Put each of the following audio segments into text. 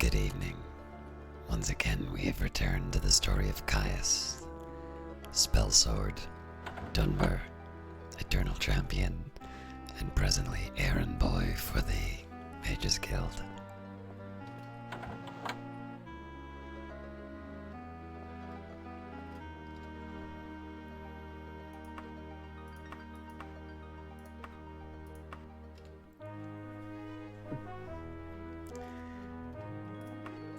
Good evening. Once again, we have returned to the story of Caius, Spellsword, Dunmer, Eternal Champion, and presently errand boy for the Mage's Guild.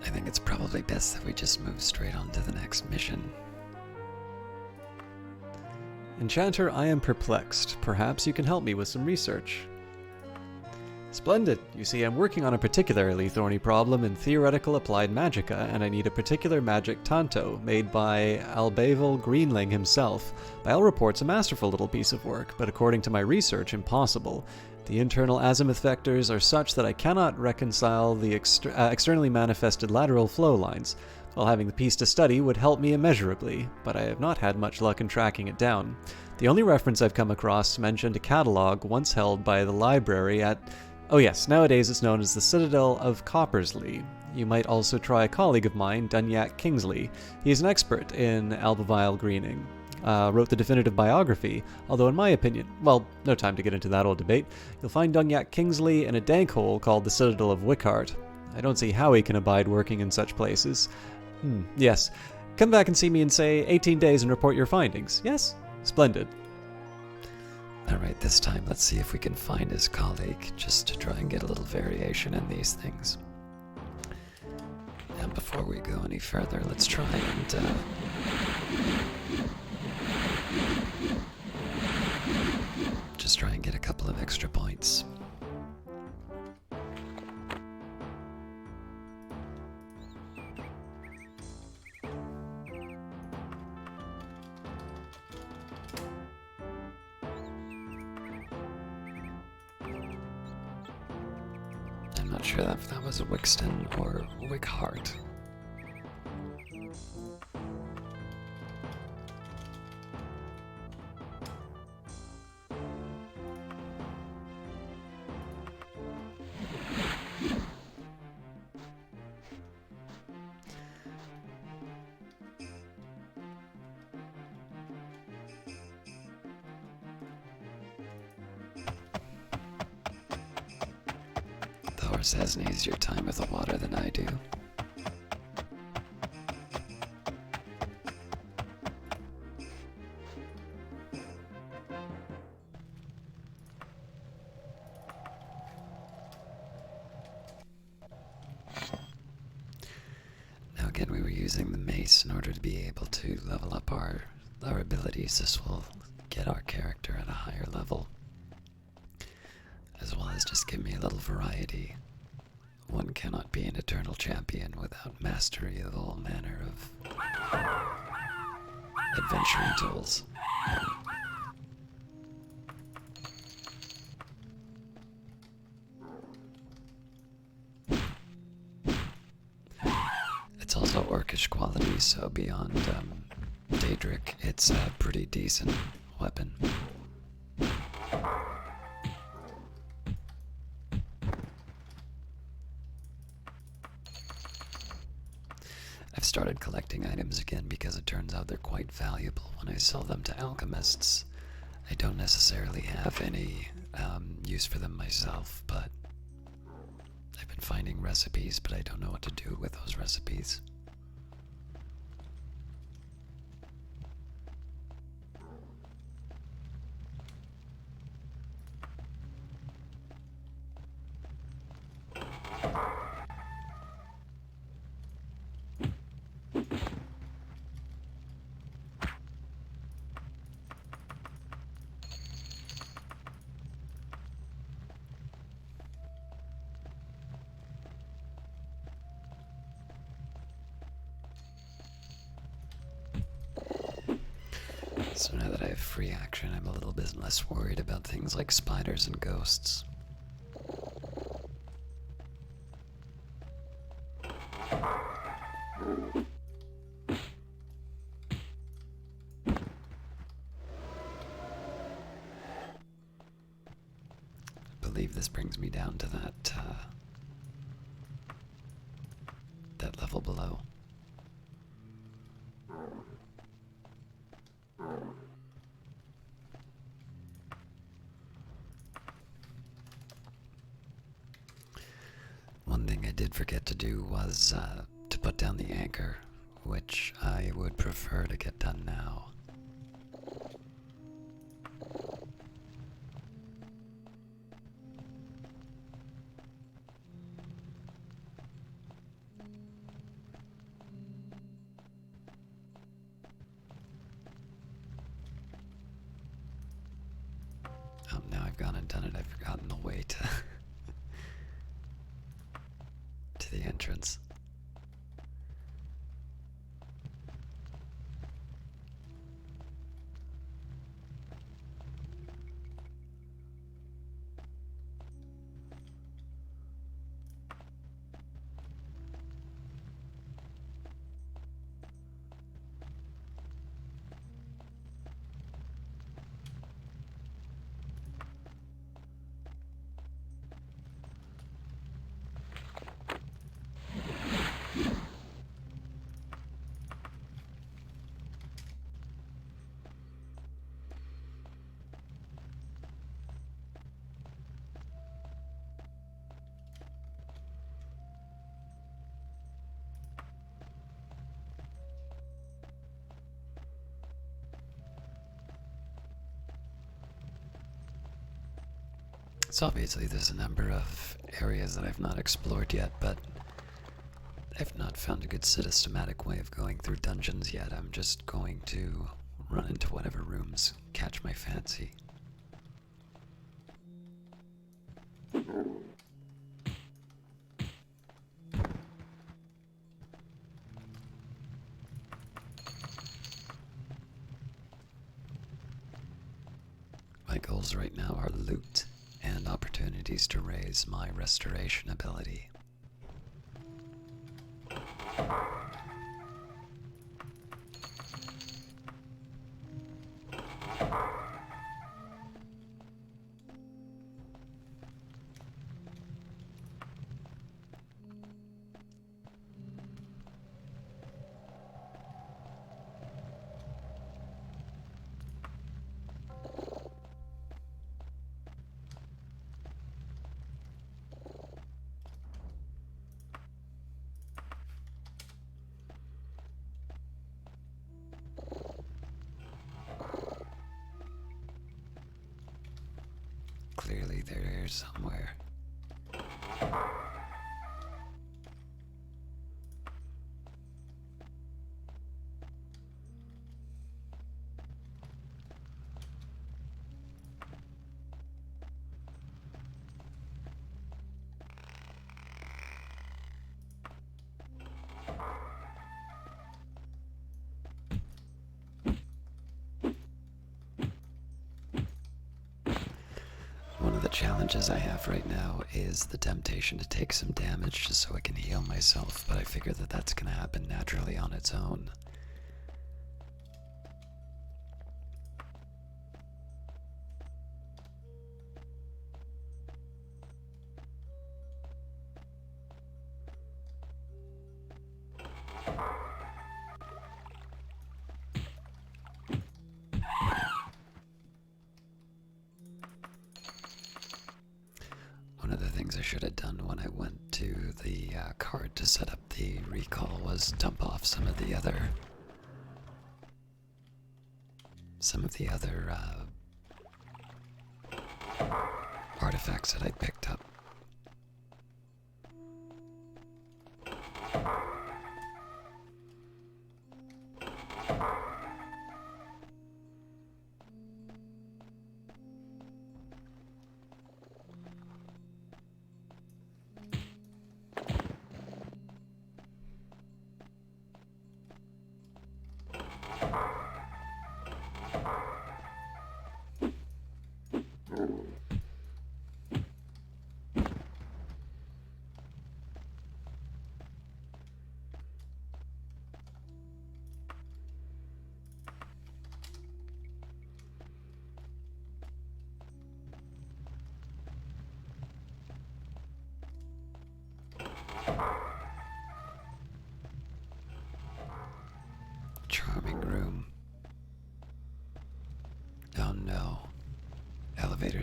I think it's probably best that we just move straight on to the next mission. Enchanter, I am perplexed. Perhaps you can help me with some research. Splendid! You see, I'm working on a particularly thorny problem in theoretical applied magicka, and I need a particular magic tanto, made by Albavel Greenling himself. By all reports, a masterful little piece of work, but according to my research, impossible. The internal azimuth vectors are such that I cannot reconcile the externally manifested lateral flow lines. While having the piece to study would help me immeasurably, but I have not had much luck in tracking it down. The only reference I've come across mentioned a catalogue once held by the library at... oh yes, nowadays it's known as the Citadel of Coppersley. You might also try a colleague of mine, Dunyak Kingsley. He is an expert in Albavile Greening. Wrote the definitive biography, although in my opinion, well, no time to get into that old debate, you'll find Dunyak Kingsley in a dank hole called the Citadel of Wickhart. I don't see how he can abide working in such places. Yes. Come back and see me in, say, 18 days and report your findings. Yes? Splendid. Alright, this time let's see if we can find his colleague, just to try and get a little variation in these things. And before we go any further, let's try and just try and get a couple of extra points. I'm not sure if that was a Wixton or Wickhart. The horse has an easier time with the water than I do. Now again, we were using the mace in order to be able to level up our abilities. This will get our character at a higher level, as well as just give me a little variety. One cannot be an eternal champion without mastery of all manner of adventuring tools. It's also orcish quality, so beyond Daedra, it's a pretty decent weapon. I've started collecting items again because it turns out they're quite valuable when I sell them to alchemists. I don't necessarily have any use for them myself, but I've been finding recipes, but I don't know what to do with those recipes. So now that I have free action, I'm a little bit less worried about things like spiders and ghosts. I believe this brings me down to that that level below. One thing I did forget to do was to put down the anchor, which I would prefer to get done now. Oh, now I've gone and done it. I've forgotten the way to to the entrance. So obviously there's a number of areas that I've not explored yet, but I've not found a good systematic way of going through dungeons yet. I'm just going to run into whatever rooms catch my fancy. My goals right now are loot and opportunities to raise my restoration ability. Clearly they're here somewhere. One of the challenges I have right now is the temptation to take some damage just so I can heal myself, but I figure that that's going to happen naturally on its own. One of the things I should have done when I went to the card to set up the recall was dump off some of the other artifacts that I picked up.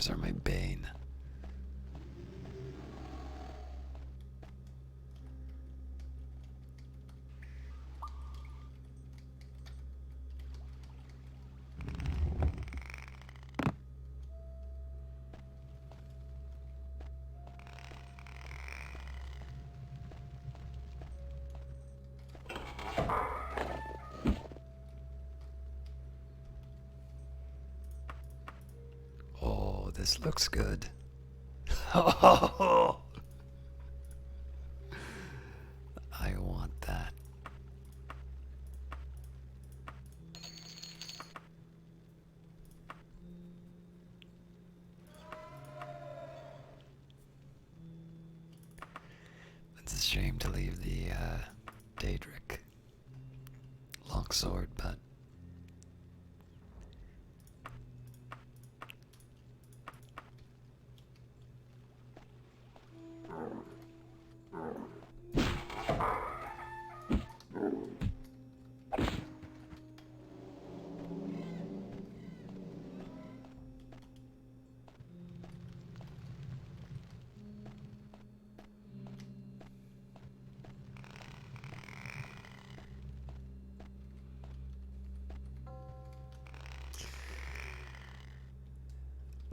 Stairs are my bane. Oh, this looks good. Oh, I want that. It's a shame to leave the Daedra longsword, but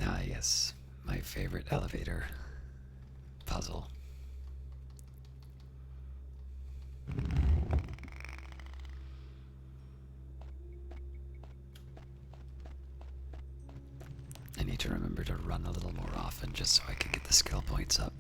ah, yes, my favorite elevator puzzle. I need to remember to run a little more often just so I can get the skill points up.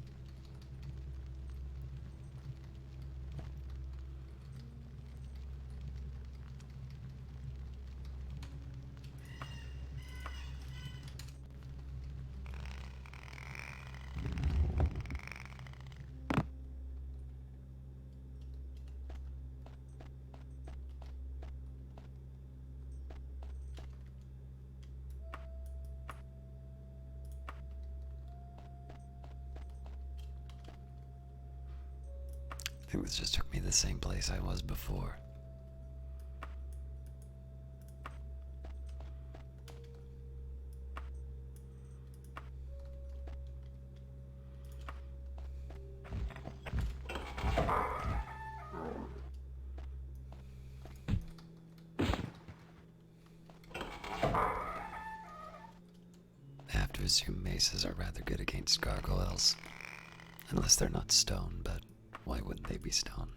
I think this just took me the same place I was before. I have to assume maces are rather good against gargoyles. Unless they're not stone, but why wouldn't they be stone?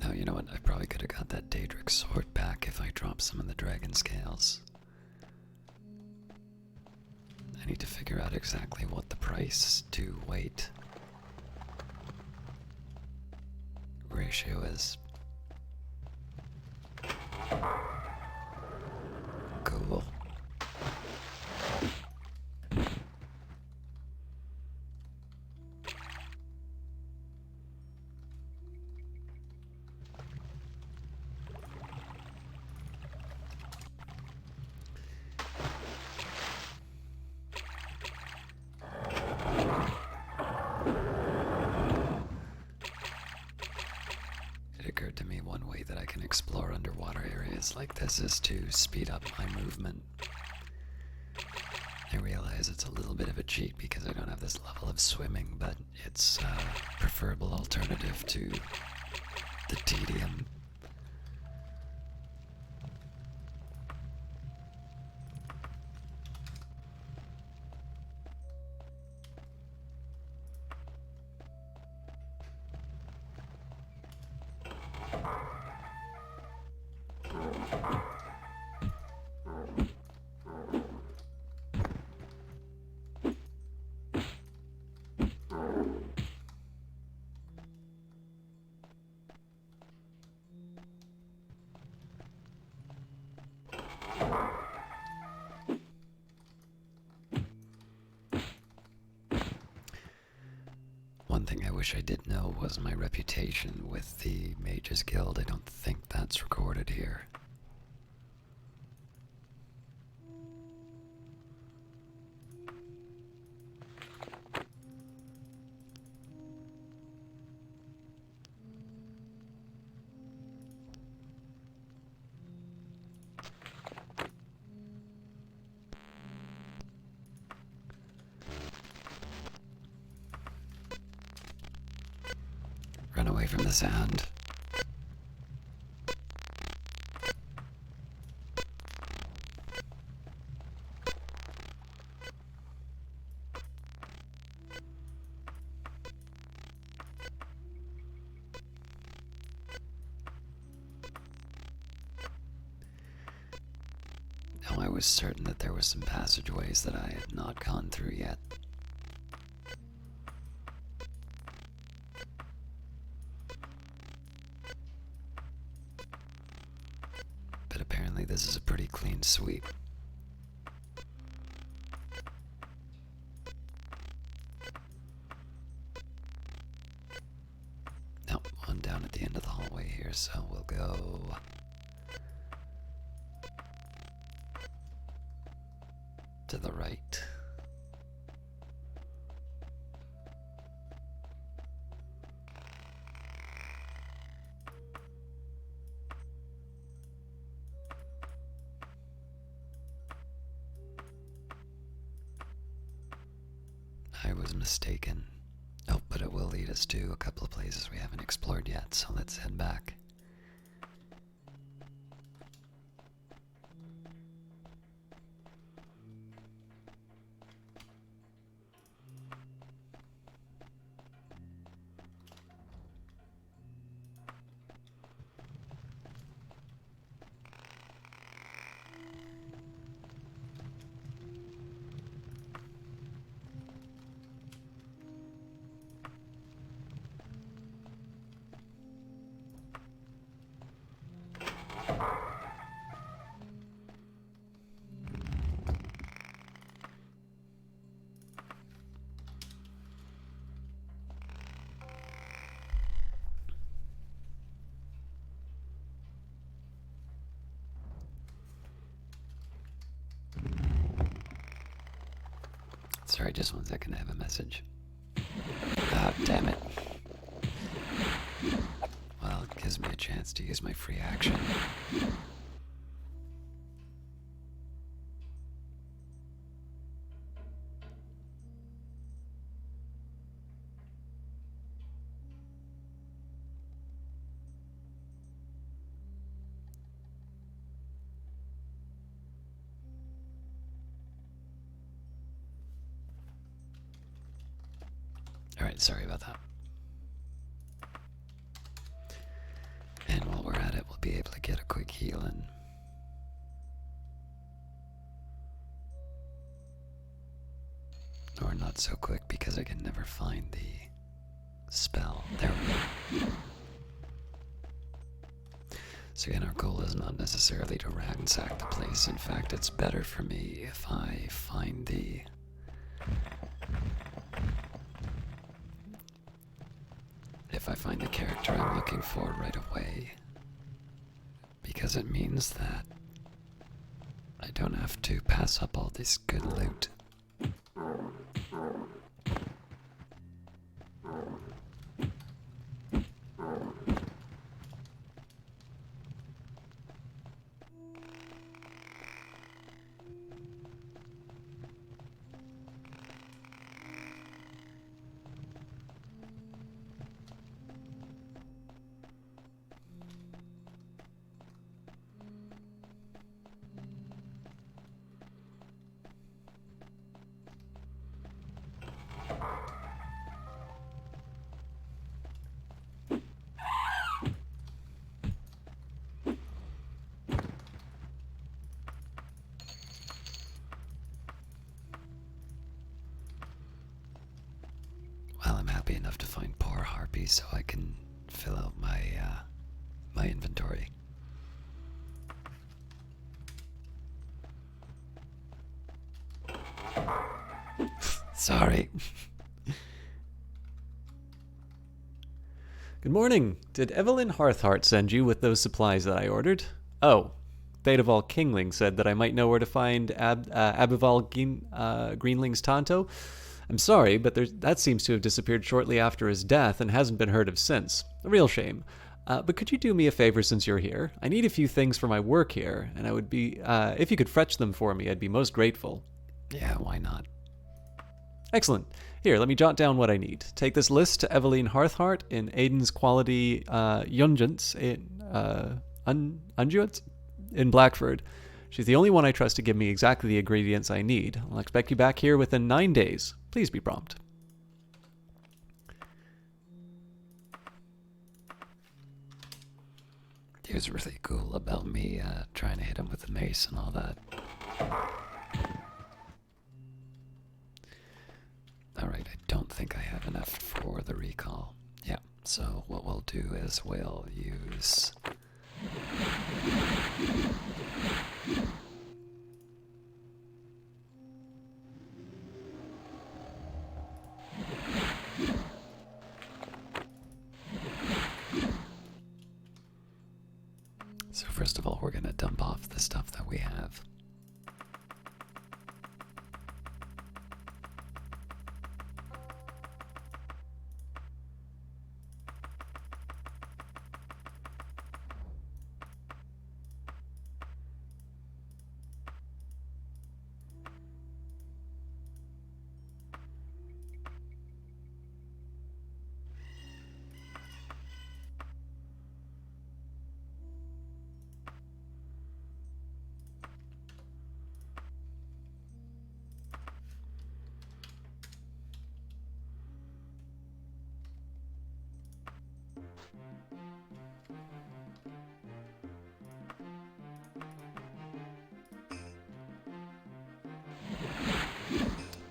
Now, you know what? I probably could have got that Daedric sword back if I dropped some of the dragon scales. I need to figure out exactly what the price to weight ratio is. Cool. It occurred to me one way that I can explore underwater areas like this is to speed up my movement. I realize it's a little bit of a cheat because I don't have this level of swimming, but it's a preferable alternative to the tedium. One thing I wish I did know was my reputation with the Mages Guild. I don't think that's recorded here. run away from the sound. Now I was certain that there were some passageways that I had not gone through yet. But apparently this is a pretty clean sweep. Nope, one down at the end of the hallway here, so we'll go to the right. I was mistaken. Oh, but it will lead us to a couple of places we haven't explored yet, so let's head back. Sorry, just one second, I have a message. Ah, damn it. Well, it gives me a chance to use my free action. Alright, sorry about that. And while we're at it, we'll be able to get a quick heal in. Or not so quick because I can never find the spell. There we go. So again, our goal is not necessarily to ransack the place. In fact, it's better for me if I find the character I'm looking for right away, because it means that I don't have to pass up all this good loot. Well, I'm happy enough to find poor harpies so I can fill out my my inventory. Sorry. Good morning. Did Evelyn Hearthheart send you with those supplies that I ordered? Oh, Daedra Kingling said that I might know where to find Abival Greenling's Tanto. I'm sorry, but that seems to have disappeared shortly after his death and hasn't been heard of since. A real shame. But could you do me a favor since you're here? I need a few things for my work here, and I would be, if you could fetch them for me, I'd be most grateful. Yeah, why not? Excellent. Here, let me jot down what I need. Take this list to Eveline Hearthheart in Aiden's Quality Unguents in Unguents in Blackford. She's the only one I trust to give me exactly the ingredients I need. I'll expect you back here within 9 days. Please be prompt. He was really cool about me trying to hit him with the mace and all that. Alright, I don't think I have enough for the recall. Yeah, so what we'll do is we'll use... So first of all, we're going to dump off the stuff that we have.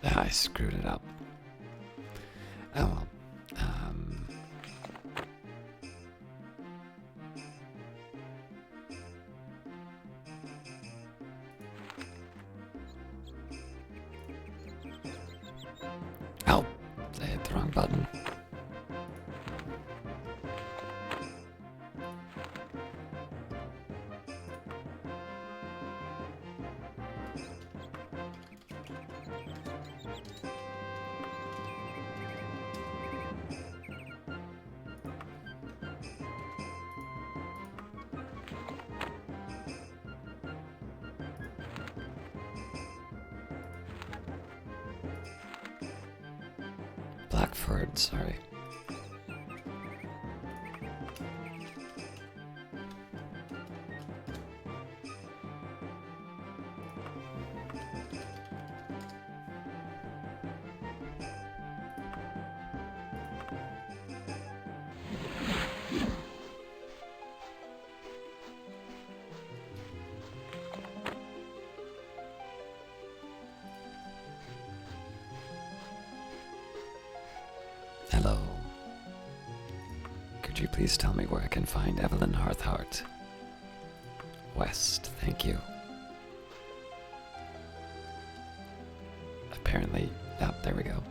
I screwed it up. Oh well. Oh, I hit the wrong button. Blackford, sorry. Hello. Could you please tell me where I can find Eveline Hearthheart? West, thank you. Apparently, there we go.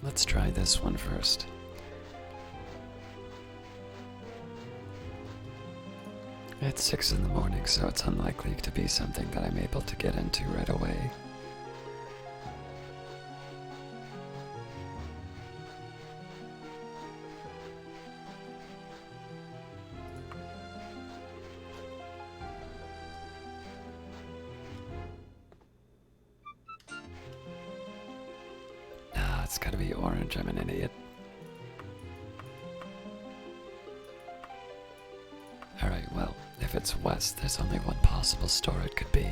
Let's try this one first. It's 6 in the morning, so it's unlikely to be something that I'm able to get into right away. It's gotta be orange, I'm an idiot. Alright, well, if it's west, there's only one possible store it could be.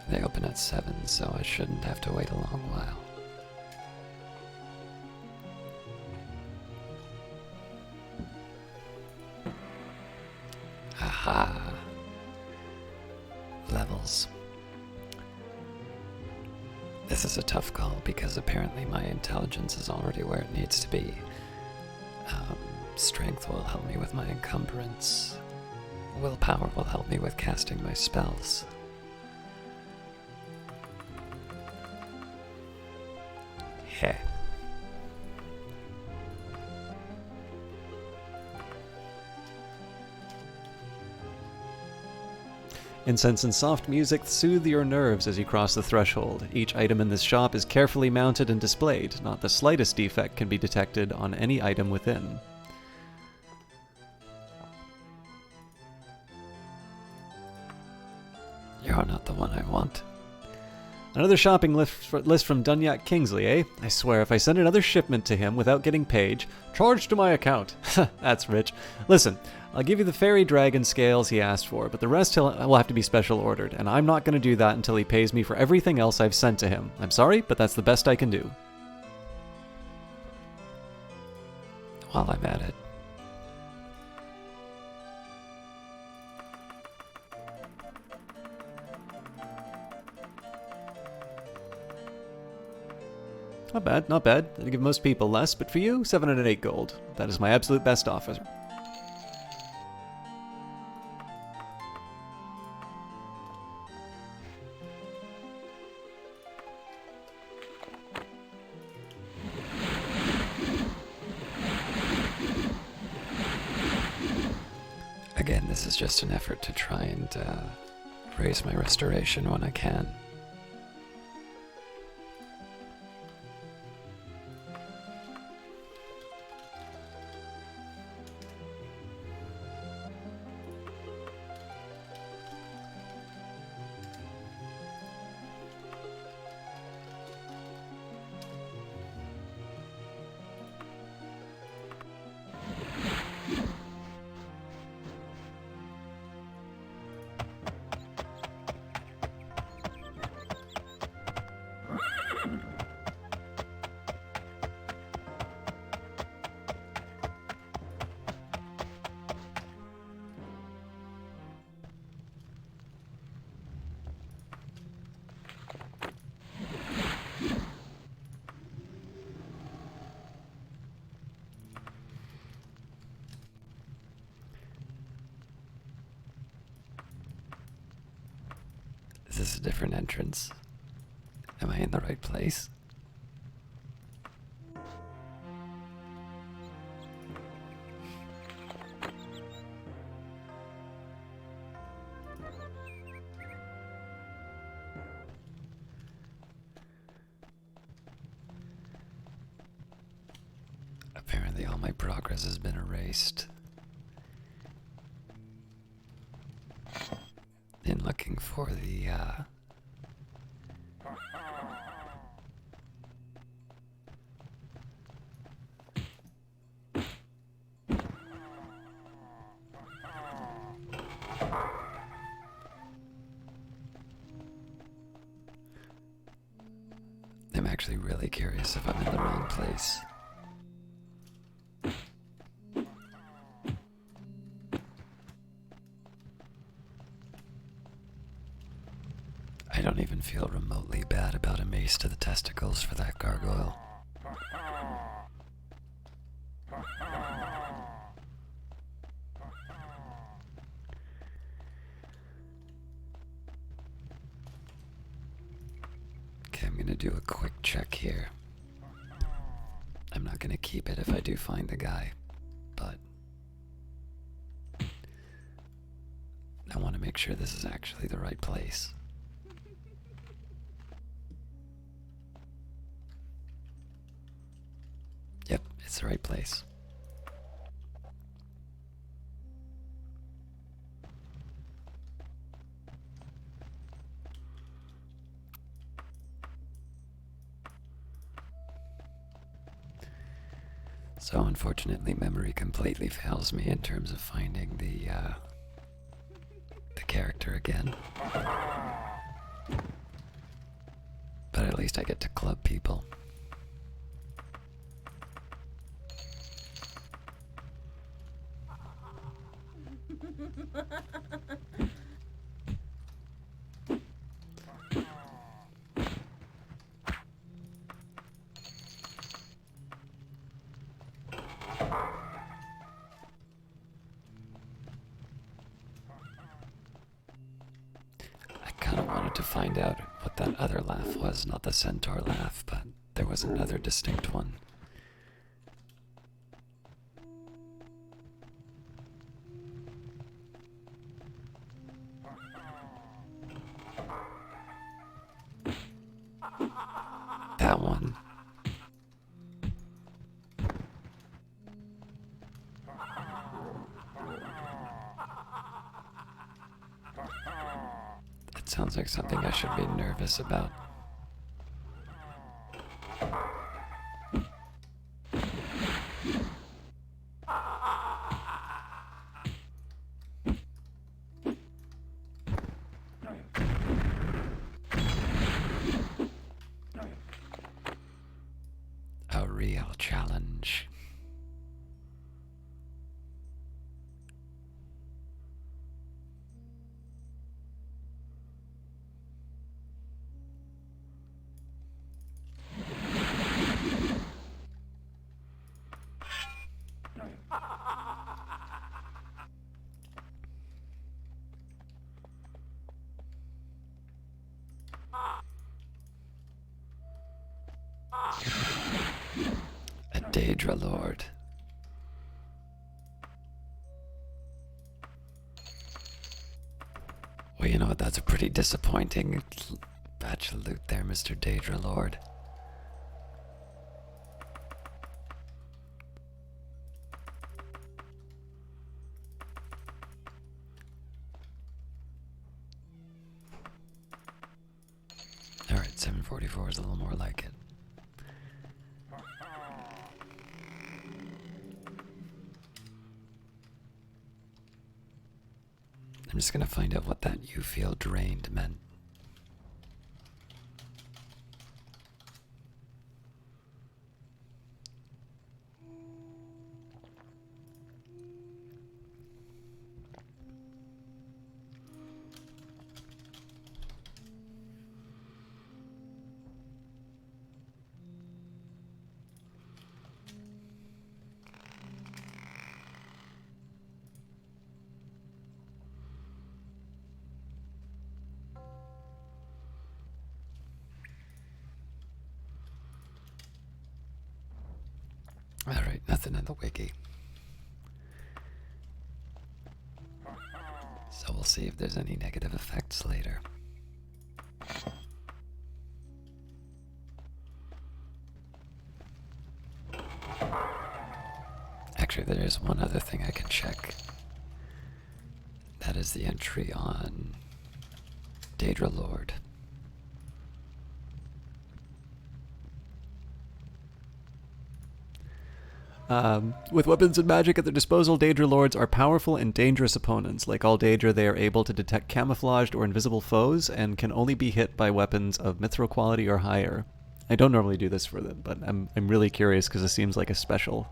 They open at 7, so I shouldn't have to wait a long while. Aha! Levels. This is a tough call because apparently my intelligence is already where it needs to be. Strength will help me with my encumbrance. Willpower will help me with casting my spells. Heh. Incense and soft music soothe your nerves as you cross the threshold. Each item in this shop is carefully mounted and displayed. Not the slightest defect can be detected on any item within. You're not the one I want. Another shopping list from Dunyak Kingsley, eh? I swear, if I send another shipment to him without getting paid, charged to my account. That's rich. Listen, I'll give you the fairy dragon scales he asked for, but the rest will have to be special ordered, and I'm not going to do that until he pays me for everything else I've sent to him. I'm sorry, but that's the best I can do. While I'm at it, Not bad, not bad. I give most people less, but for you, 708 gold. That is my absolute best offer. again, this is just an effort to try and raise my restoration when I can. Is this a different entrance? Am I in the right place? Apparently all my progress has been erased. In looking for the, I'm actually really curious if I'm in the wrong place. I don't even feel remotely bad about a mace to the testicles for that gargoyle. Okay, I'm gonna do a quick check here. I'm not gonna keep it if I do find the guy, but I want to make sure this is actually the right place. Yep, it's the right place. So unfortunately, memory completely fails me in terms of finding the character again. But at least I get to club people. To find out what that other laugh was, not the centaur laugh, but there was another distinct one. sounds like something I should be nervous about. A real challenge. A Daedra Lord. Well, you know what? That's a pretty disappointing batch of loot there, Mr. Daedra Lord. Alright, 744 is a little more like it. I'm just gonna find out what that "you feel drained" meant. Alright, nothing in the wiki. So we'll see if there's any negative effects later. Actually, there is one other thing I can check. That is the entry on Daedra Lord. With weapons and magic at their disposal, Daedra Lords are powerful and dangerous opponents. Like all Daedra, they are able to detect camouflaged or invisible foes and can only be hit by weapons of mithril quality or higher. I don't normally do this for them, but I'm really curious because it seems like a special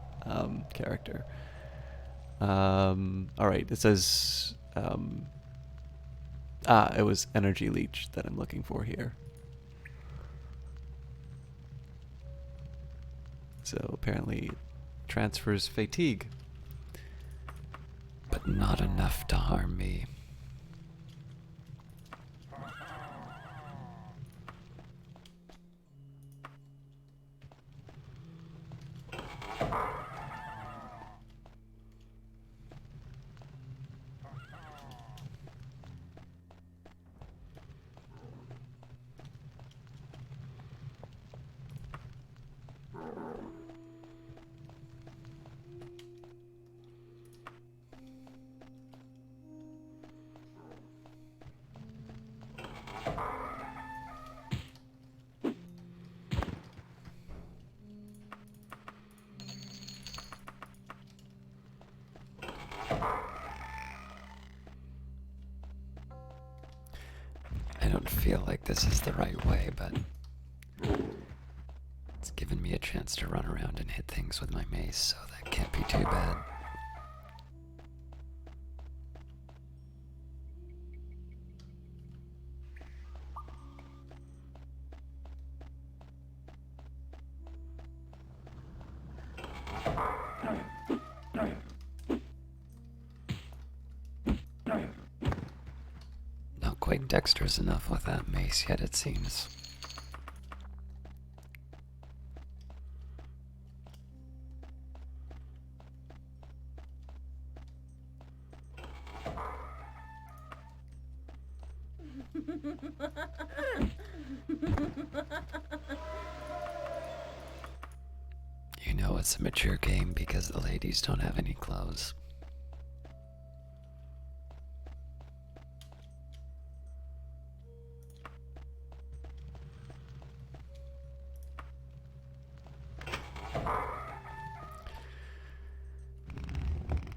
character. Alright, it says... it was Energy Leech that I'm looking for here. So apparently... transfers fatigue. But not enough to harm me. I don't feel like this is the right way, but it's given me a chance to run around and hit things with my mace, so that can't be too bad. Not quite dexterous enough with that mace yet, it seems. You know it's a mature game because the ladies don't have any clothes.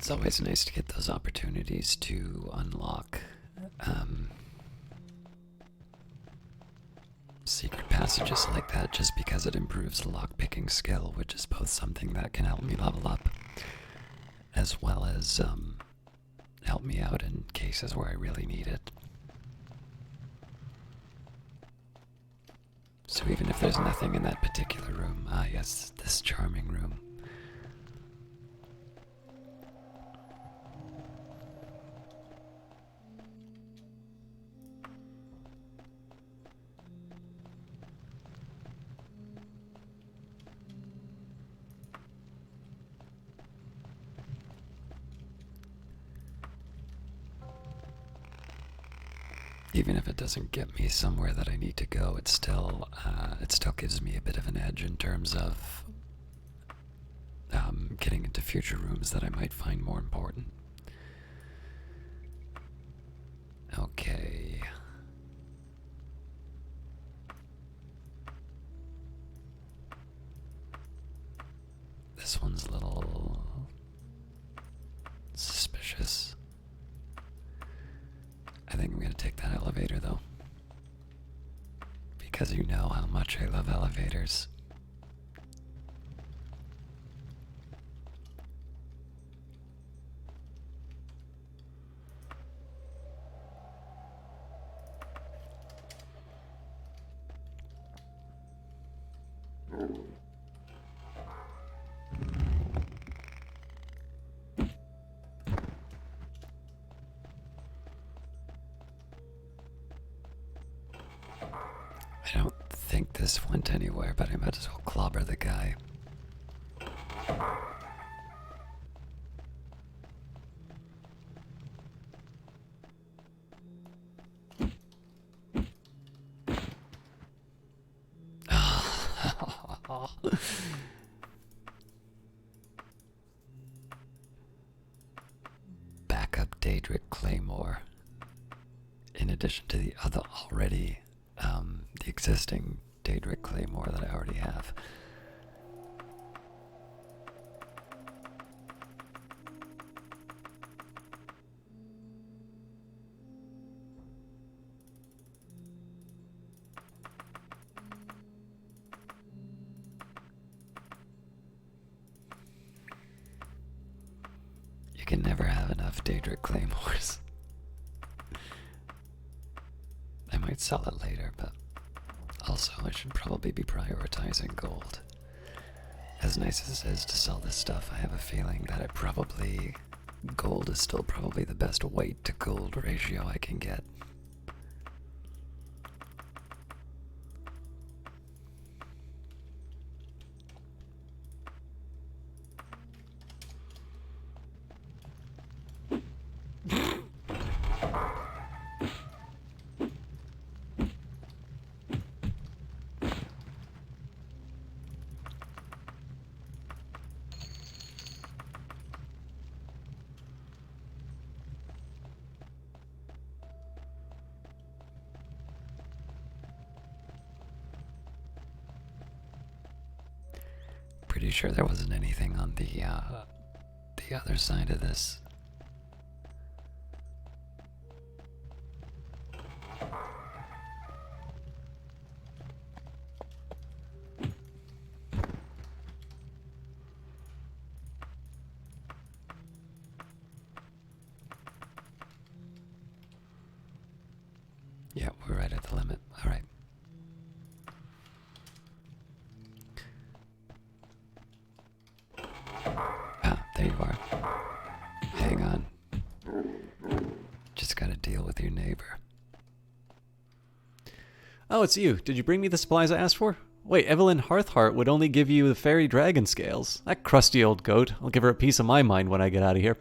It's always nice to get those opportunities to unlock secret passages like that, just because it improves the lockpicking skill, which is both something that can help me level up, as well as help me out in cases where I really need it. So even if there's nothing in that particular room, yes, this charming room. Even if it doesn't get me somewhere that I need to go, it still gives me a bit of an edge in terms of getting into future rooms that I might find more important. Okay. This one's a little suspicious. I think I'm going to take that elevator, though. Because you know how much I love elevators. I don't think this went anywhere, but I might as well clobber the guy. Backup Daedra Claymore. In addition to the other already the existing Daedra Claymore that I already have. You can never have enough Daedra Claymores. I might sell it later, but also I should probably be prioritizing gold. As nice as it is to sell this stuff, I have a feeling that gold is still probably the best weight to gold ratio I can get. Pretty sure there wasn't anything on the other side of this. Yeah, we're right at the limit. All right. There you are. Hang on. Just gotta deal with your neighbor. Oh, it's you. Did you bring me the supplies I asked for? Wait, Evelyn Hearthheart would only give you the fairy dragon scales. That crusty old goat. I'll give her a piece of my mind when I get out of here.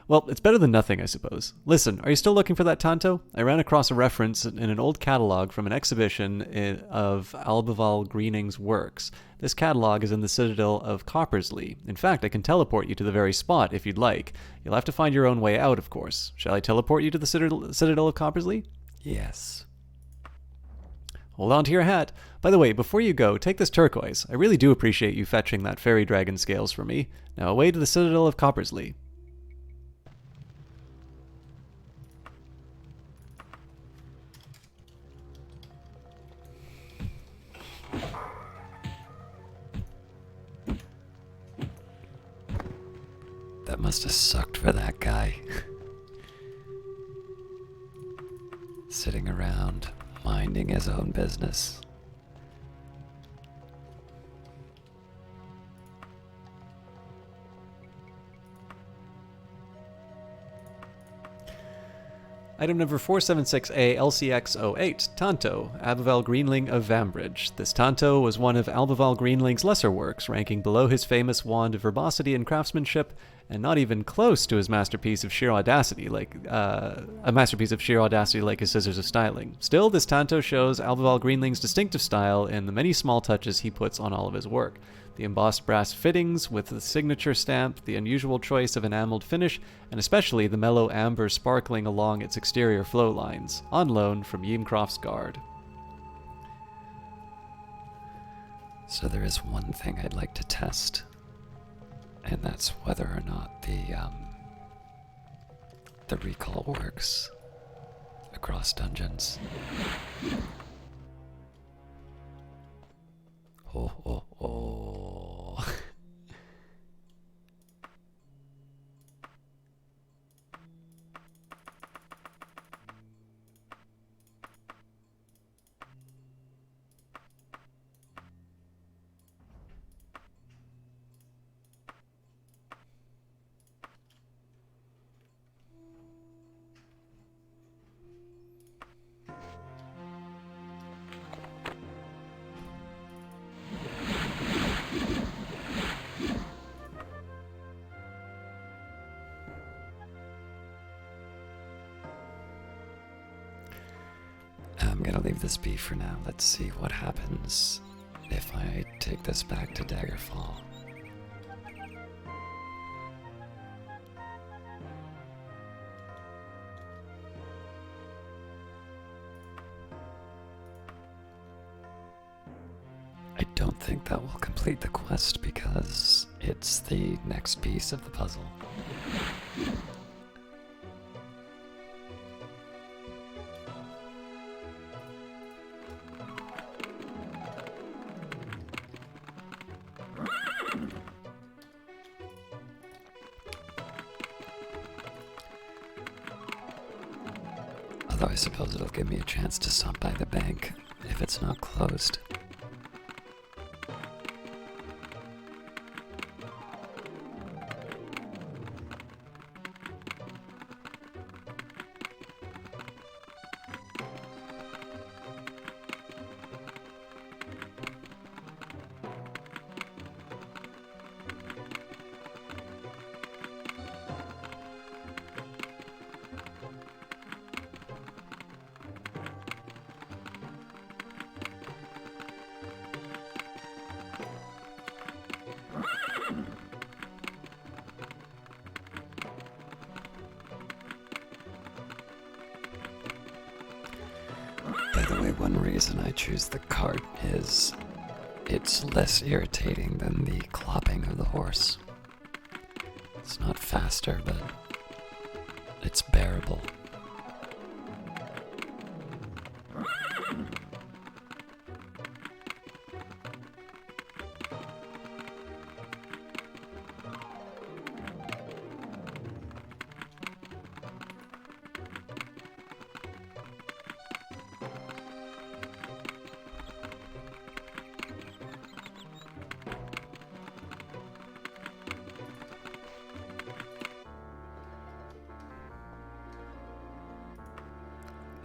Well, it's better than nothing, I suppose. Listen, are you still looking for that Tanto? I ran across a reference in an old catalog from an exhibition of Albeval Greening's works. This catalog is in the Citadel of Coppersley. In fact, I can teleport you to the very spot if you'd like. You'll have to find your own way out, of course. Shall I teleport you to the Citadel of Coppersley? Yes. Hold on to your hat. By the way, before you go, take this turquoise. I really do appreciate you fetching that fairy dragon scales for me. Now away to the Citadel of Coppersley. That must have sucked for that guy. Sitting around, minding his own business. Item number 476A LCX08, Tanto, Abival Greenling of Vambridge. This Tanto was one of Albival Greenling's lesser works, ranking below his famous wand of verbosity and craftsmanship, and not even close to his masterpiece of sheer audacity, like his Scissors of Styling. Still, this Tanto shows Albival Greenling's distinctive style in the many small touches he puts on all of his work. The embossed brass fittings with the signature stamp, the unusual choice of enameled finish, and especially the mellow amber sparkling along its exterior flow lines, on loan from Yeamcroft's Guard. So there is one thing I'd like to test, and that's whether or not the recall works across dungeons. Oh, oh, oh. I'm gonna leave this be for now. Let's see what happens if I take this back to Daggerfall. I don't think that will complete the quest because it's the next piece of the puzzle. Although I suppose it'll give me a chance to stop by the bank if it's not closed. By the way, one reason I choose the cart is it's less irritating than the clopping of the horse. It's not faster, but it's bearable.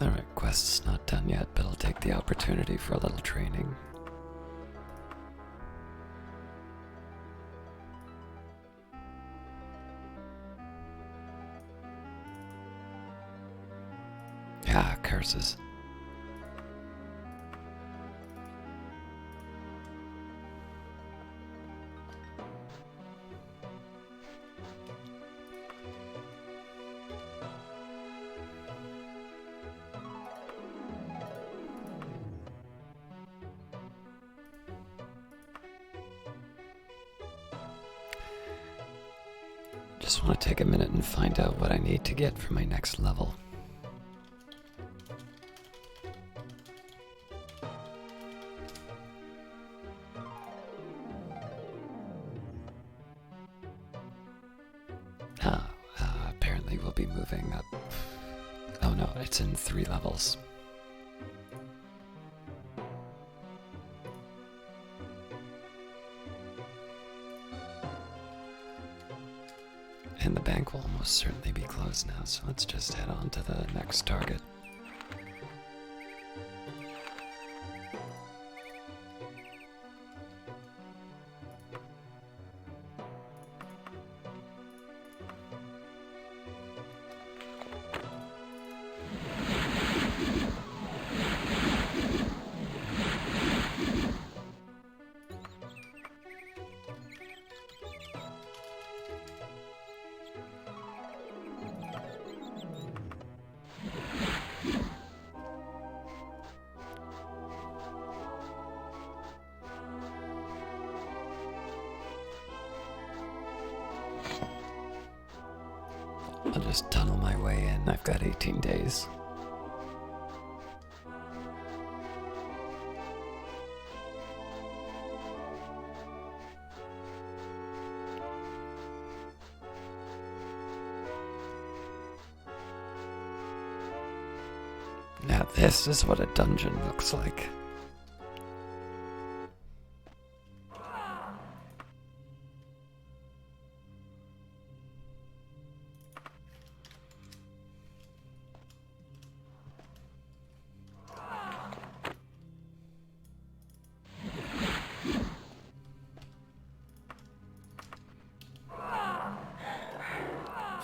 Alright, quest's not done yet, but I'll take the opportunity for a little training. Ah, curses. Just want to take a minute and find out what I need to get for my next level. Apparently we'll be moving up. Oh no, it's in 3 levels. And the bank will almost certainly be closed now, so let's just head on to the next target. I'll just tunnel my way in. I've got 18 days. Now this is what a dungeon looks like.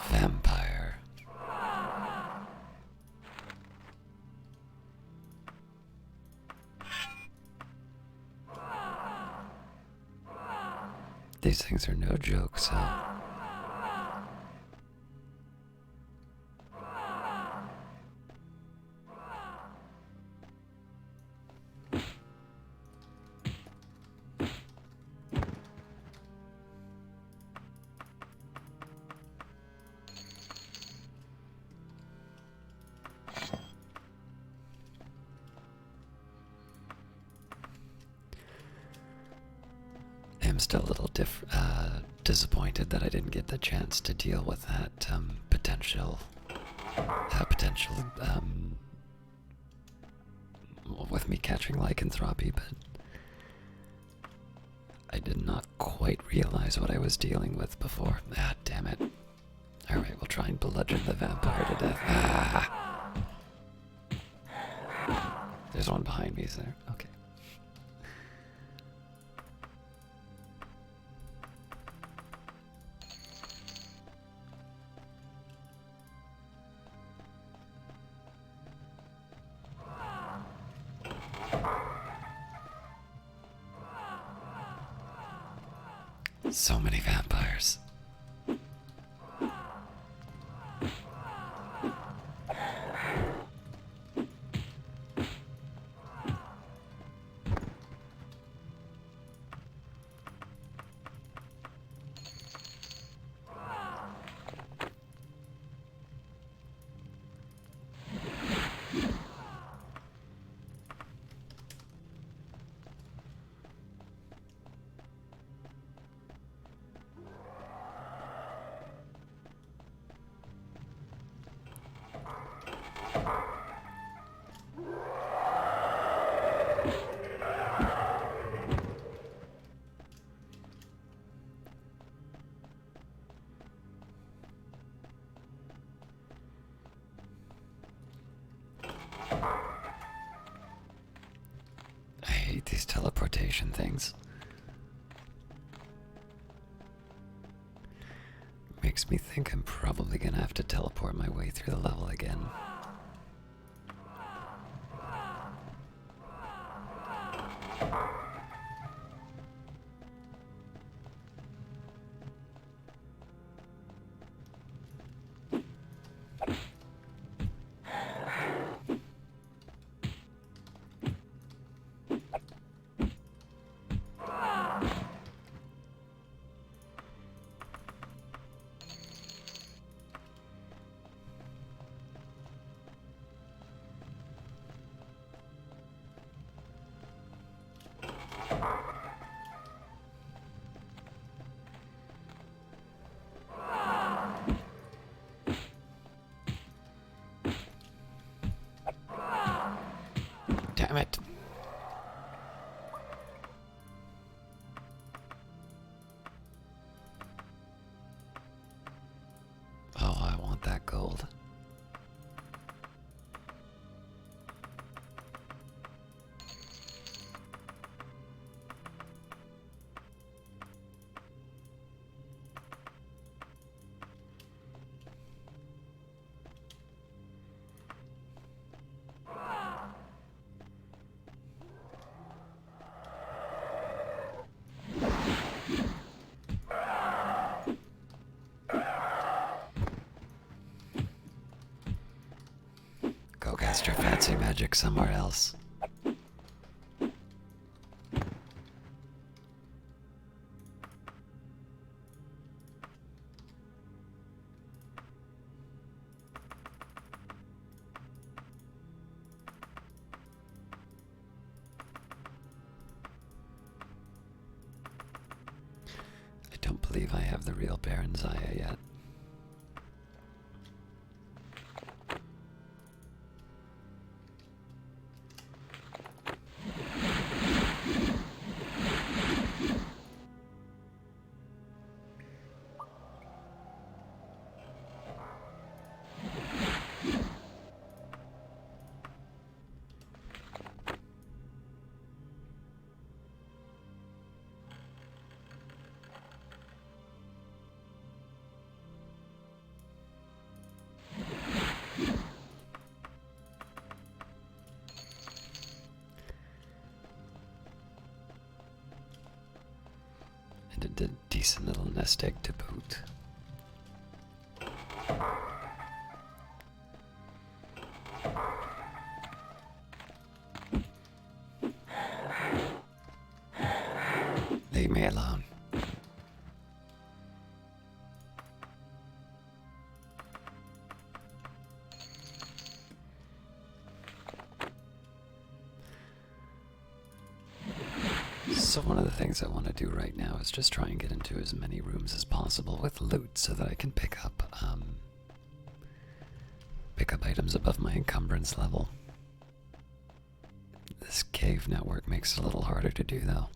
Vampire. These things are no jokes, huh? I'm still a little disappointed that I didn't get the chance to deal with that potential with me catching lycanthropy, but I did not quite realize what I was dealing with before. Ah, damn it. Alright, we'll try and bludgeon the vampire to death. Ah! There's one behind me, is there? Okay. So many vampires. I hate these teleportation things. Makes me think I'm probably gonna have to teleport my way through the level again. Damn it. Oh, I want that gold. Go cast your fancy magic somewhere else. I don't believe I have the real Baron Zaya yet. And a decent little nest egg to boot. Leave me alone. So one of the things I want to do right now is just try and get into as many rooms as possible with loot so that I can pick up items above my encumbrance level. This cave network makes it a little harder to do though.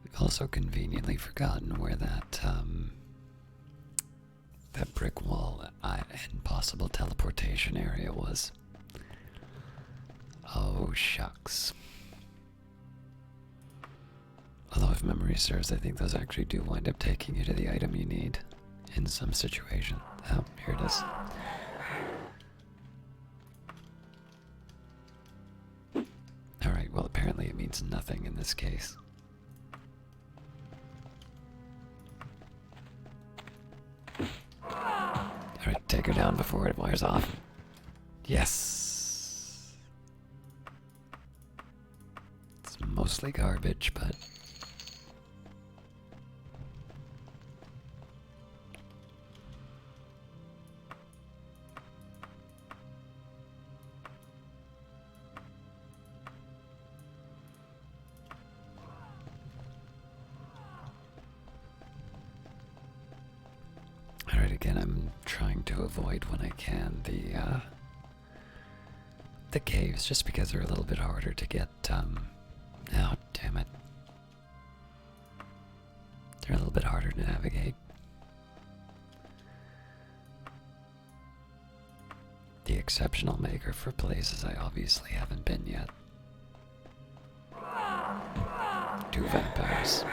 I've also conveniently forgotten where that brick wall and possible teleportation area was. Oh, shucks. Although if memory serves, I think those actually do wind up taking you to the item you need in some situation. Oh, here it is. Alright, well apparently it means nothing in this case. Alright, take her down before it wears off. Yes! It's mostly garbage, but... Alright, again, I'm trying to avoid when I can the caves, just because they're a little bit harder to get, oh, damn it. They're a little bit harder to navigate. The exceptional maker for places I obviously haven't been yet. 2 vampires.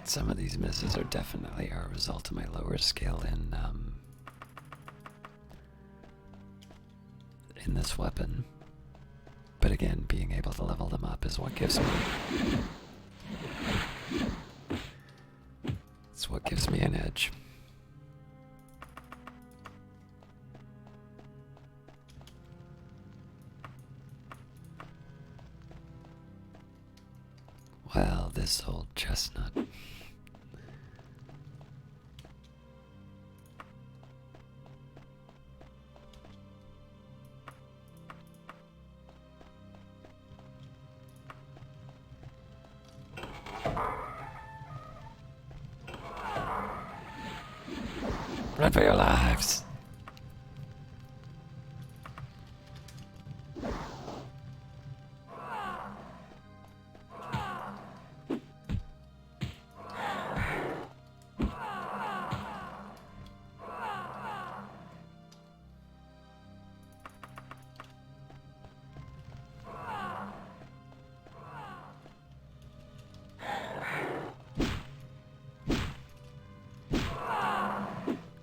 Some of these misses are definitely a result of my lower skill in this weapon. But again, being able to level them up is what gives me... It's what gives me an edge. Well, this old chestnut. Run for your lives!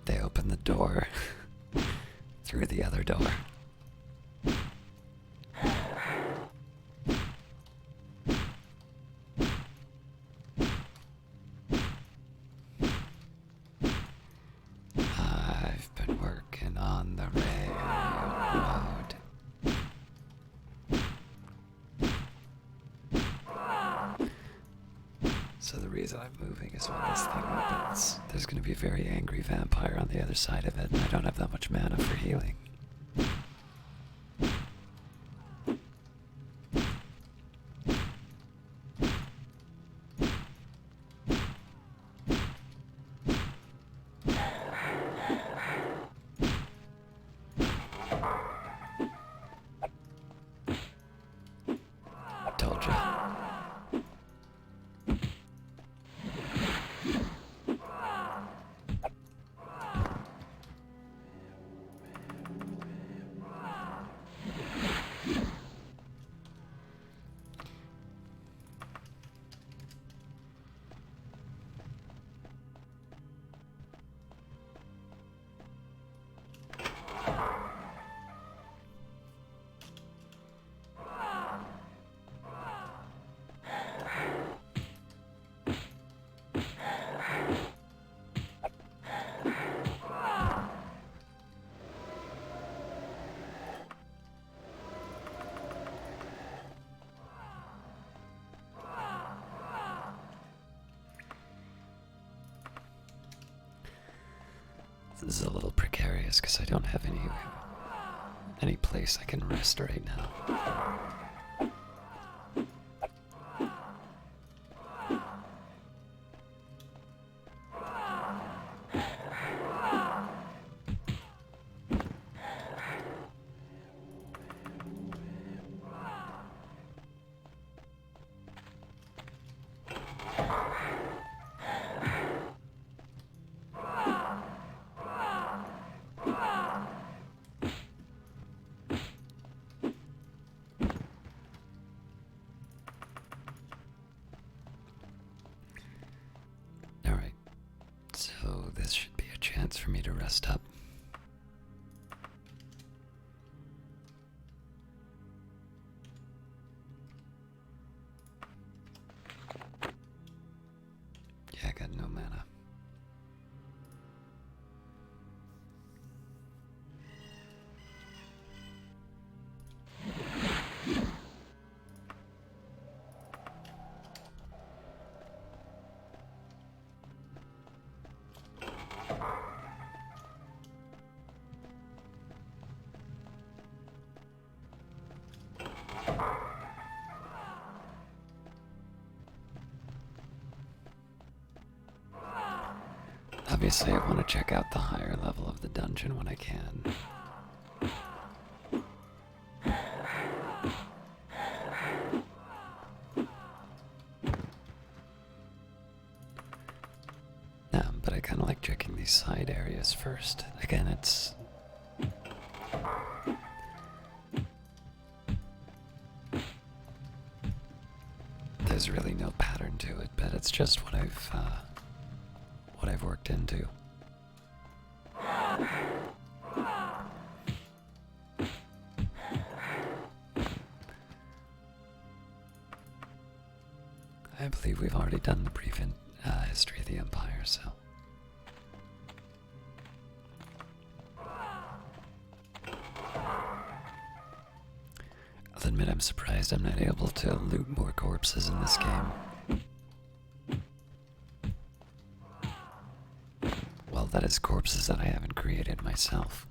They open the door through the other door. I've been working on the railroad. So the reason I'm moving is when this thing opens, there's going to be a very angry vampire on the other side of it, and I don't have that much mana for healing. Told ya. This is a little precarious because I don't have any place I can rest right now. Alright, so this should be a chance for me to rest up. Yeah, I got no mana. Obviously, I want to check out the higher level of the dungeon when I can. But I kind of like checking these side areas first. Again, it's... there's really no pattern pattern to it, but it's just what I've worked into. I believe we've already done the brief history of the Empire, so. I'll admit I'm surprised I'm not able to loot more corpses in this game. Well, that is corpses that I haven't created myself.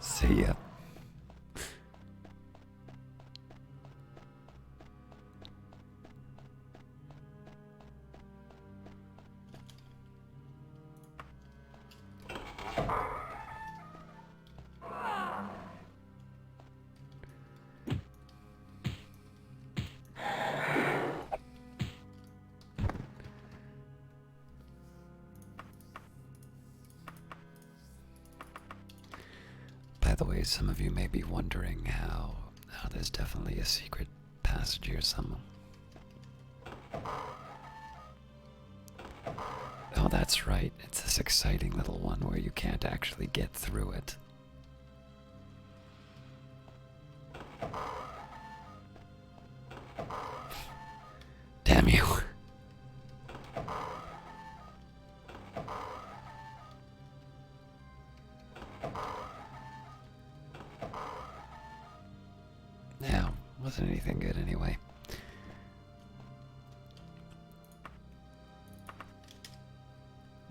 See ya. By the way, some of you may be wondering how there's definitely a secret passage here somewhere. Oh, that's right. It's this exciting little one where you can't actually get through it. Damn you. Yeah, wasn't anything good anyway.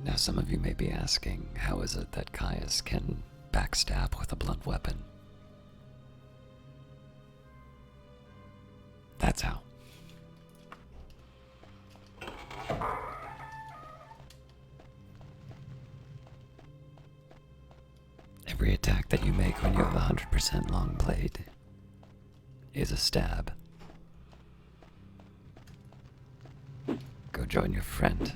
Now some of you may be asking, how is it that Caius can backstab with a blunt weapon? That's how. Every attack that you make when you have a 100% long blade is a stab. Go join your friend.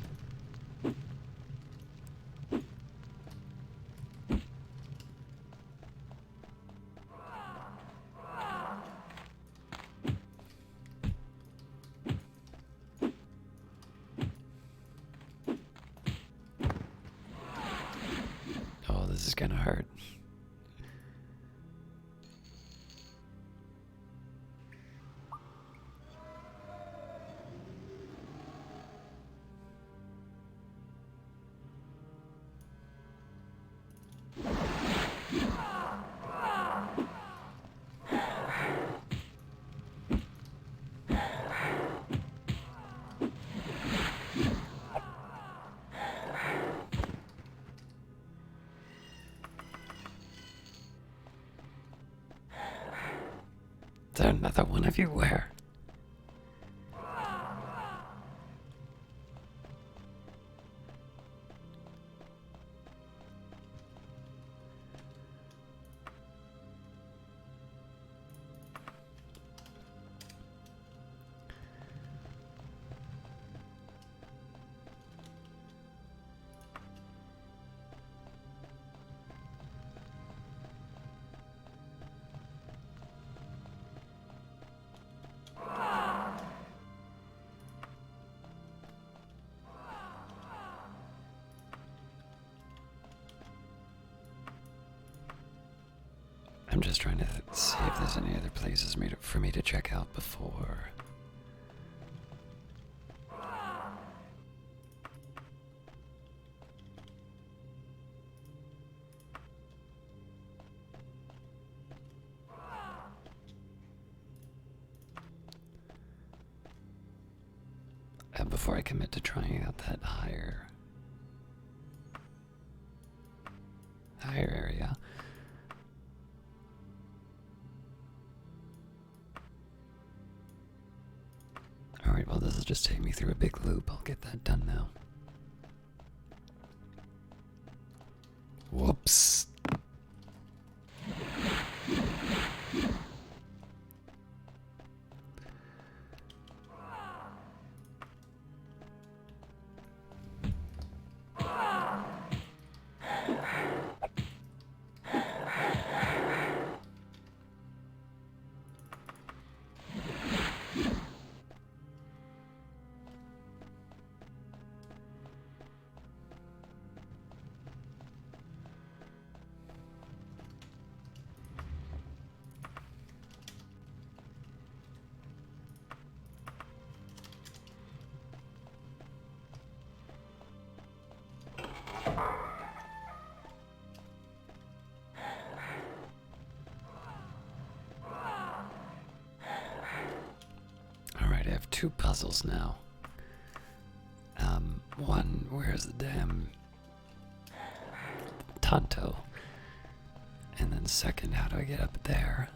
Oh, this is gonna hurt. Is there another one of you? Where? I'm just trying to see if there's any other places for me to check out before. Before I commit to trying out that higher area. Alright, well, this will just take me through a big loop. I'll get that done now. Whoops. two puzzles now. One, where's the damn Tonto? And then second, how do I get up there?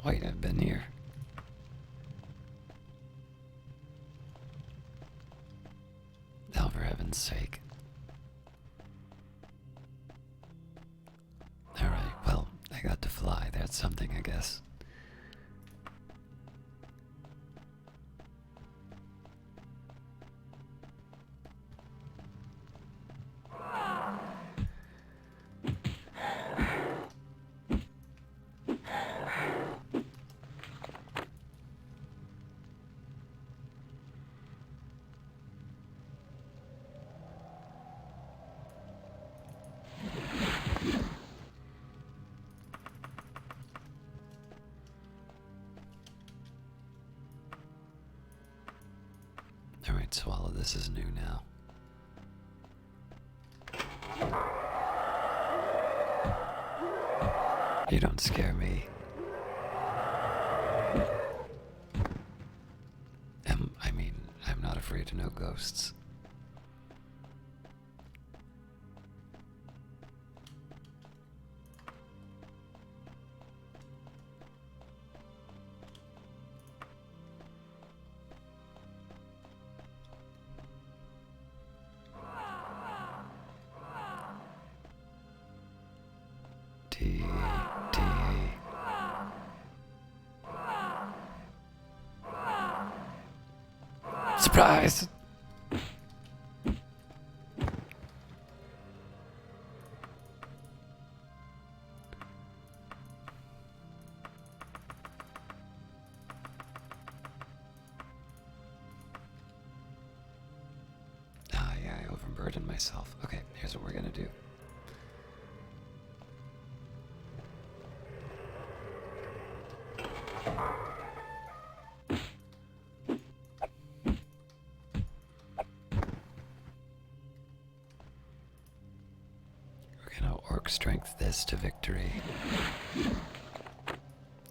Wait, I've been here. Oh, for heaven's sake. Alright, well, I got to fly. That's something, I guess. Alright, so all of this is new now. You don't scare me. I'm not afraid of no ghosts. D. Surprise! Ah, yeah, I overburdened myself. Okay, here's what we're gonna do. Orc strength this to victory.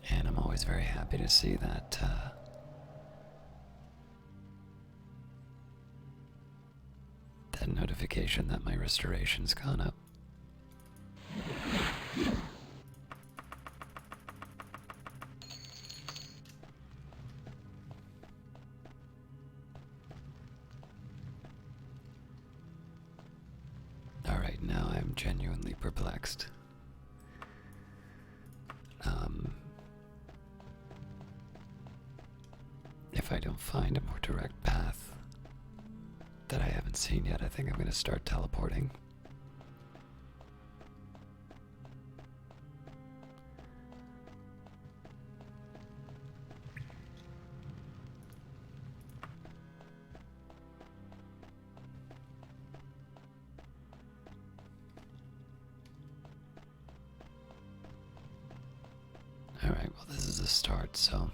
And I'm always very happy to see that that notification that my restoration's gone up. Alright, now I'm genuinely perplexed. If I don't find a more direct path that I haven't seen yet, I think I'm going to start teleporting. Alright, well this is a start, so...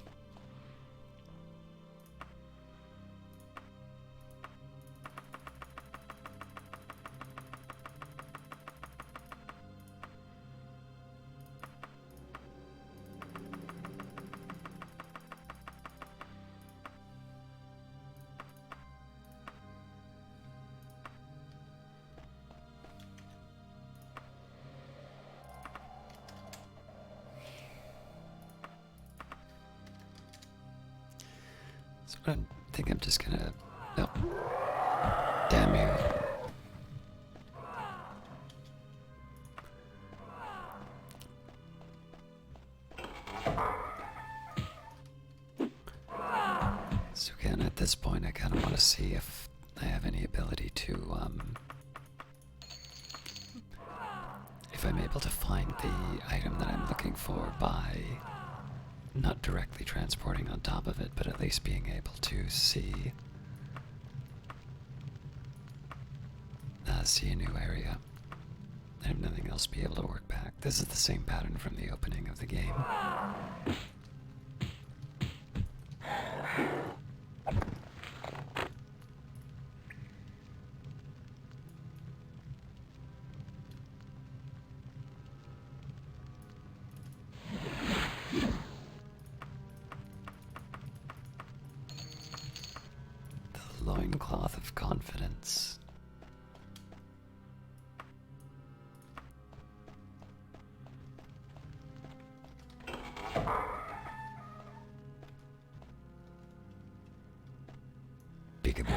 I think I'm just gonna... No. Damn you. So again, at this point, I kind of want to see if I have any ability to, if I'm able to find the item that I'm looking for by not directly transporting on top of it, but at least being able to see a new area. I have nothing else to be able to work back. This is the same pattern from the opening of the game. The loincloth of confidence. Peekaboo.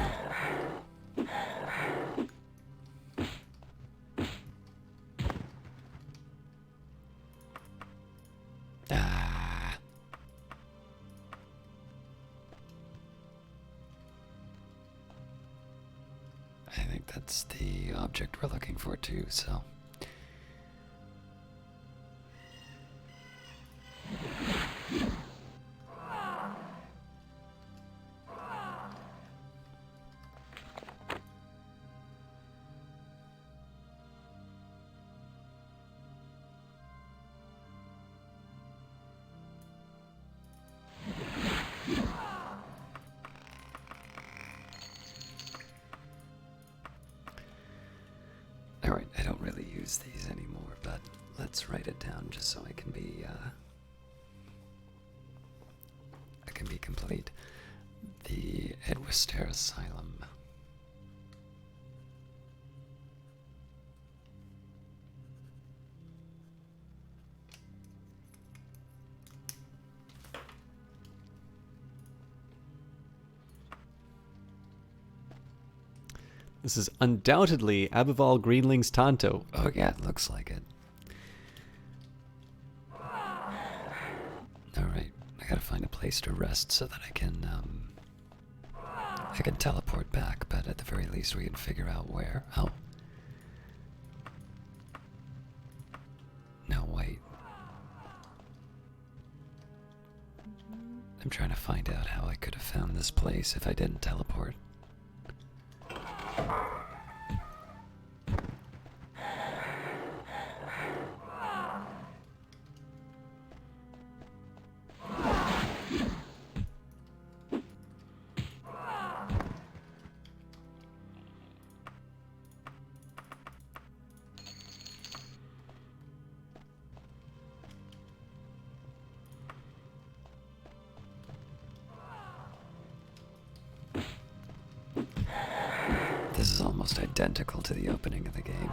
Ah. I think that's the object we're looking for too, so. Alright, I don't really use these anymore, but let's write it down just so I can be complete. The Edwister Asylum. This is undoubtedly Abival Greenling's Tanto. Oh yeah, it looks like it. Alright, I gotta find a place to rest so that I can teleport back, but at the very least we can figure out where. Oh. No, wait. I'm trying to find out how I could have found this place if I didn't teleport. This is almost identical to the opening of the game.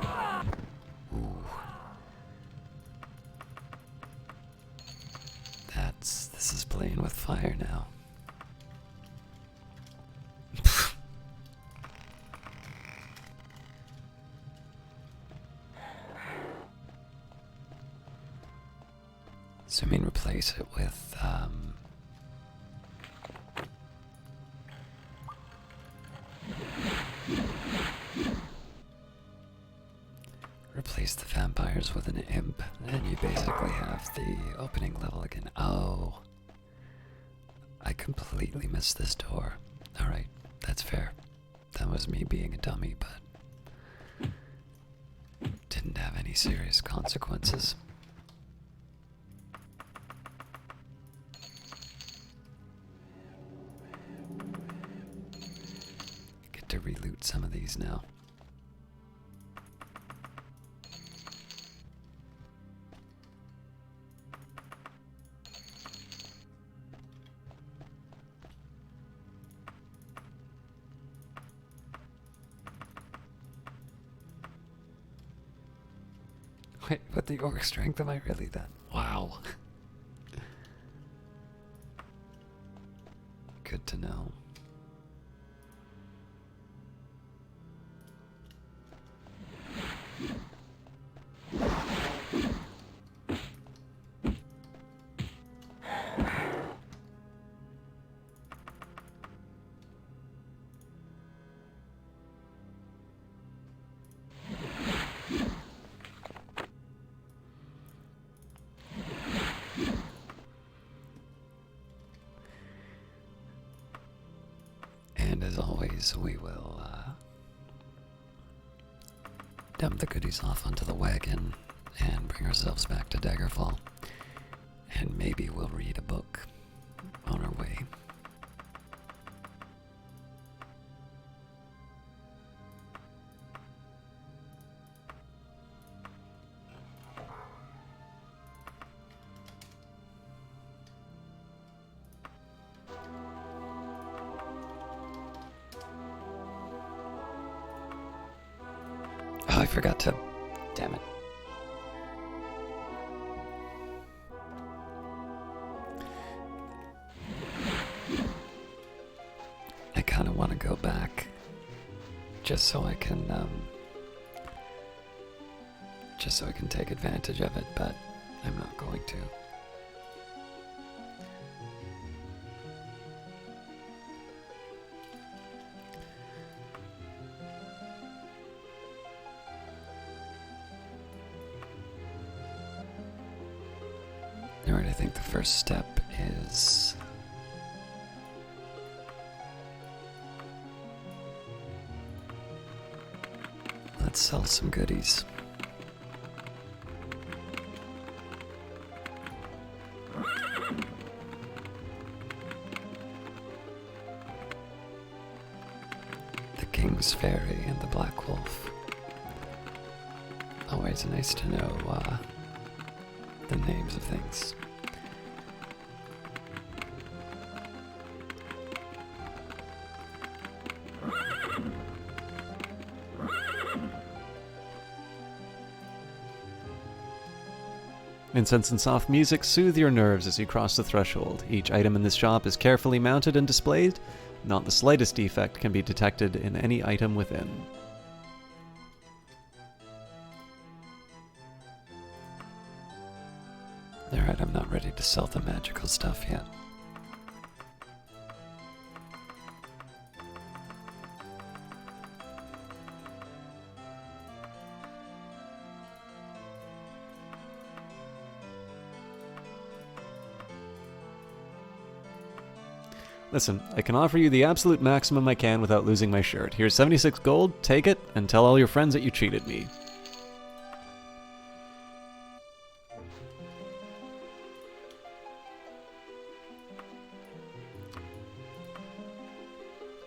Ooh. This is playing with fire now. So I mean replace it with, replace the vampires with an imp, and you basically have the opening level again. Oh. I completely missed this door. Alright, that's fair. That was me being a dummy, but didn't have any serious consequences. Get to reloot some of these now. Wait, with the orc strength, am I really that? Wow. Good to know. And as always, we will dump the goodies off onto the wagon and bring ourselves back to Daggerfall. And maybe we'll read a book on our way. Oh, I forgot to... Damn it. I kind of want to go back just so I can take advantage of it, but I'm not going to. Alright, I think the first step is... let's sell some goodies. The King's Ferry and the Black Wolf. Always nice to know the names of things. Incense and soft music soothe your nerves as you cross the threshold. Each item in this shop is carefully mounted and displayed. Not the slightest defect can be detected in any item within. Alright, I'm not ready to sell the magical stuff yet. Listen, I can offer you the absolute maximum I can without losing my shirt. Here's 76 gold, take it, and tell all your friends that you cheated me.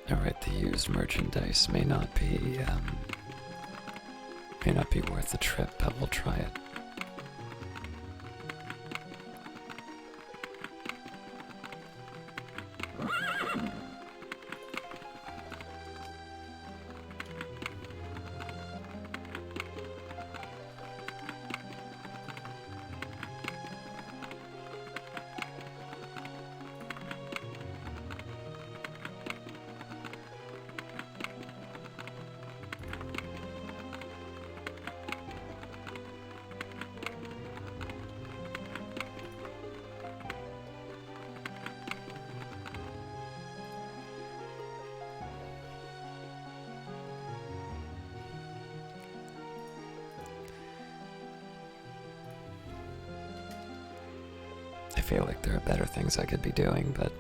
Alright, the used merchandise may not be worth the trip, but we'll try it. I feel like there are better things I could be doing, but...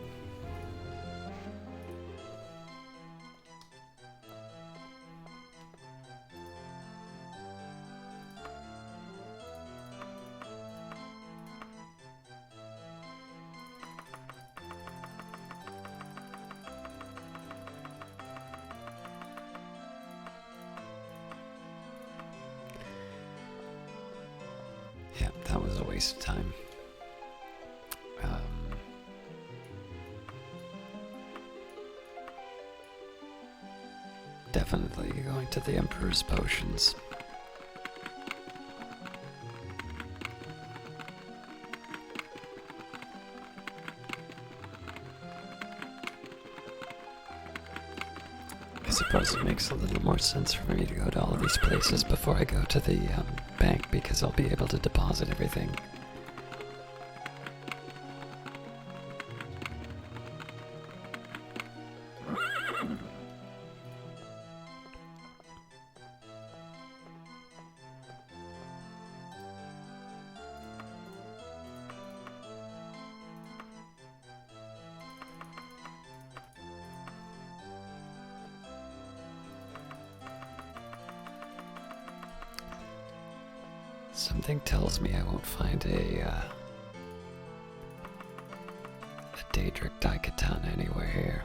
yeah, that was a waste of time. Definitely going to the Emperor's Potions. I suppose it makes a little more sense for me to go to all of these places before I go to the bank, because I'll be able to deposit everything. Something tells me I won't find a Daedric Daikatana anywhere here.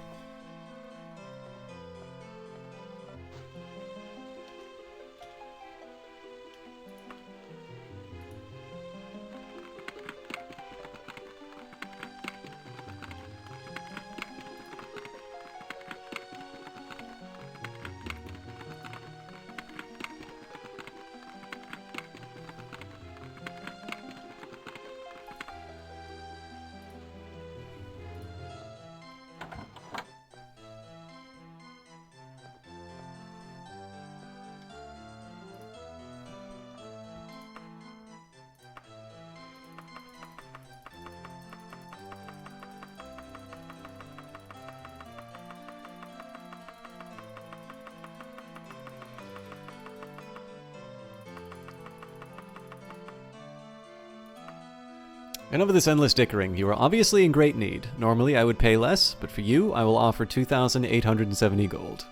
Enough of this endless dickering. You are obviously in great need. Normally I would pay less, but for you I will offer 2,870 gold.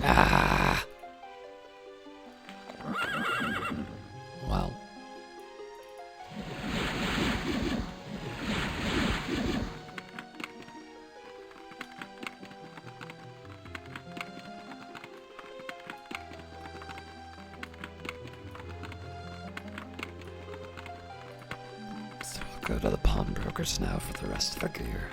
Ah! Well. So I'll go to the pawnbrokers now for the rest of the gear.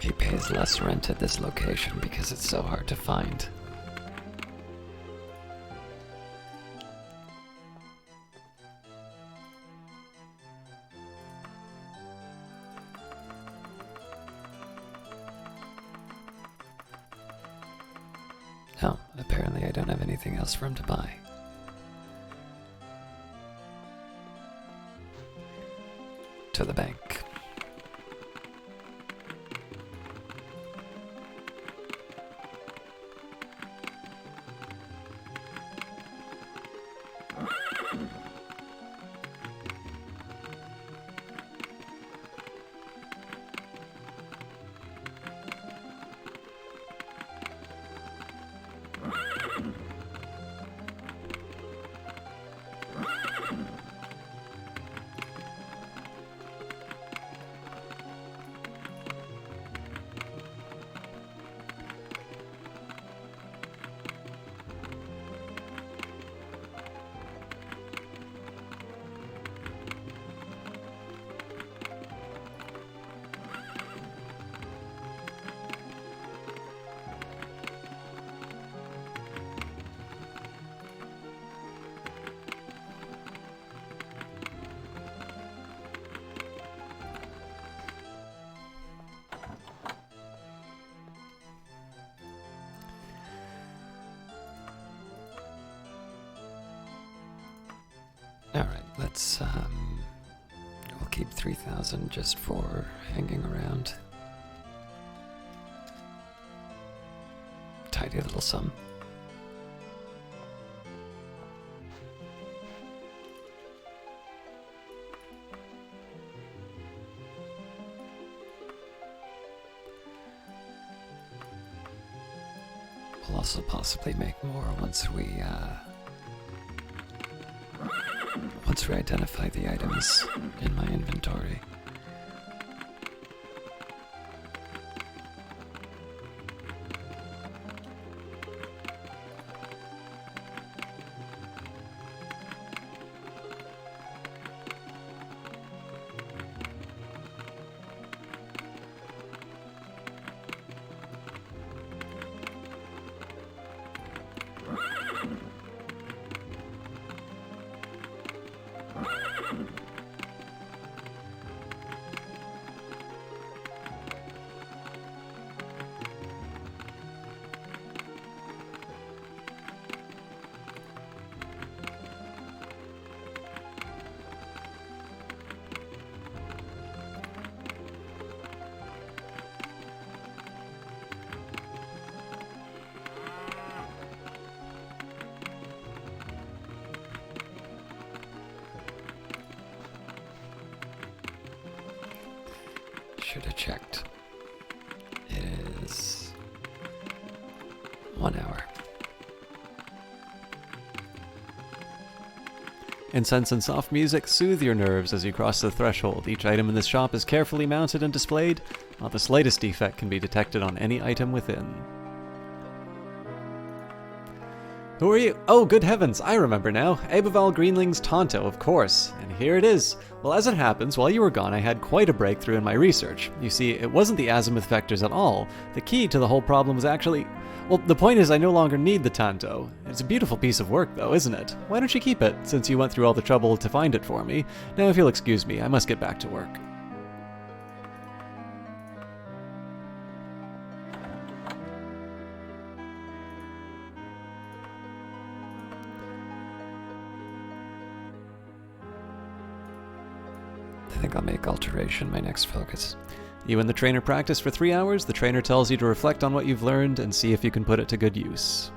He pays less rent at this location because it's so hard to find. Oh, apparently I don't have anything else for him to buy. To the bank. Alright, let's, we'll keep 3,000 just for hanging around. Tidy little sum. We'll also possibly make more once we identify the items in my inventory. checked. It is 1 hour. Incense and soft music soothe your nerves as you cross the threshold. Each item in this shop is carefully mounted and displayed. Not the slightest defect can be detected on any item within. Who are you? Oh, good heavens, I remember now. Abival Greenling's Tonto, of course. And here it is. Well, as it happens, while you were gone, I had quite a breakthrough in my research. You see, it wasn't the azimuth vectors at all. The key to the whole problem was actually... Well, the point is I no longer need the Tonto. It's a beautiful piece of work, though, isn't it? Why don't you keep it, since you went through all the trouble to find it for me? Now, if you'll excuse me, I must get back to work. I think I'll make alteration my next focus. You and the trainer practice for 3 hours. The trainer tells you to reflect on what you've learned and see if you can put it to good use.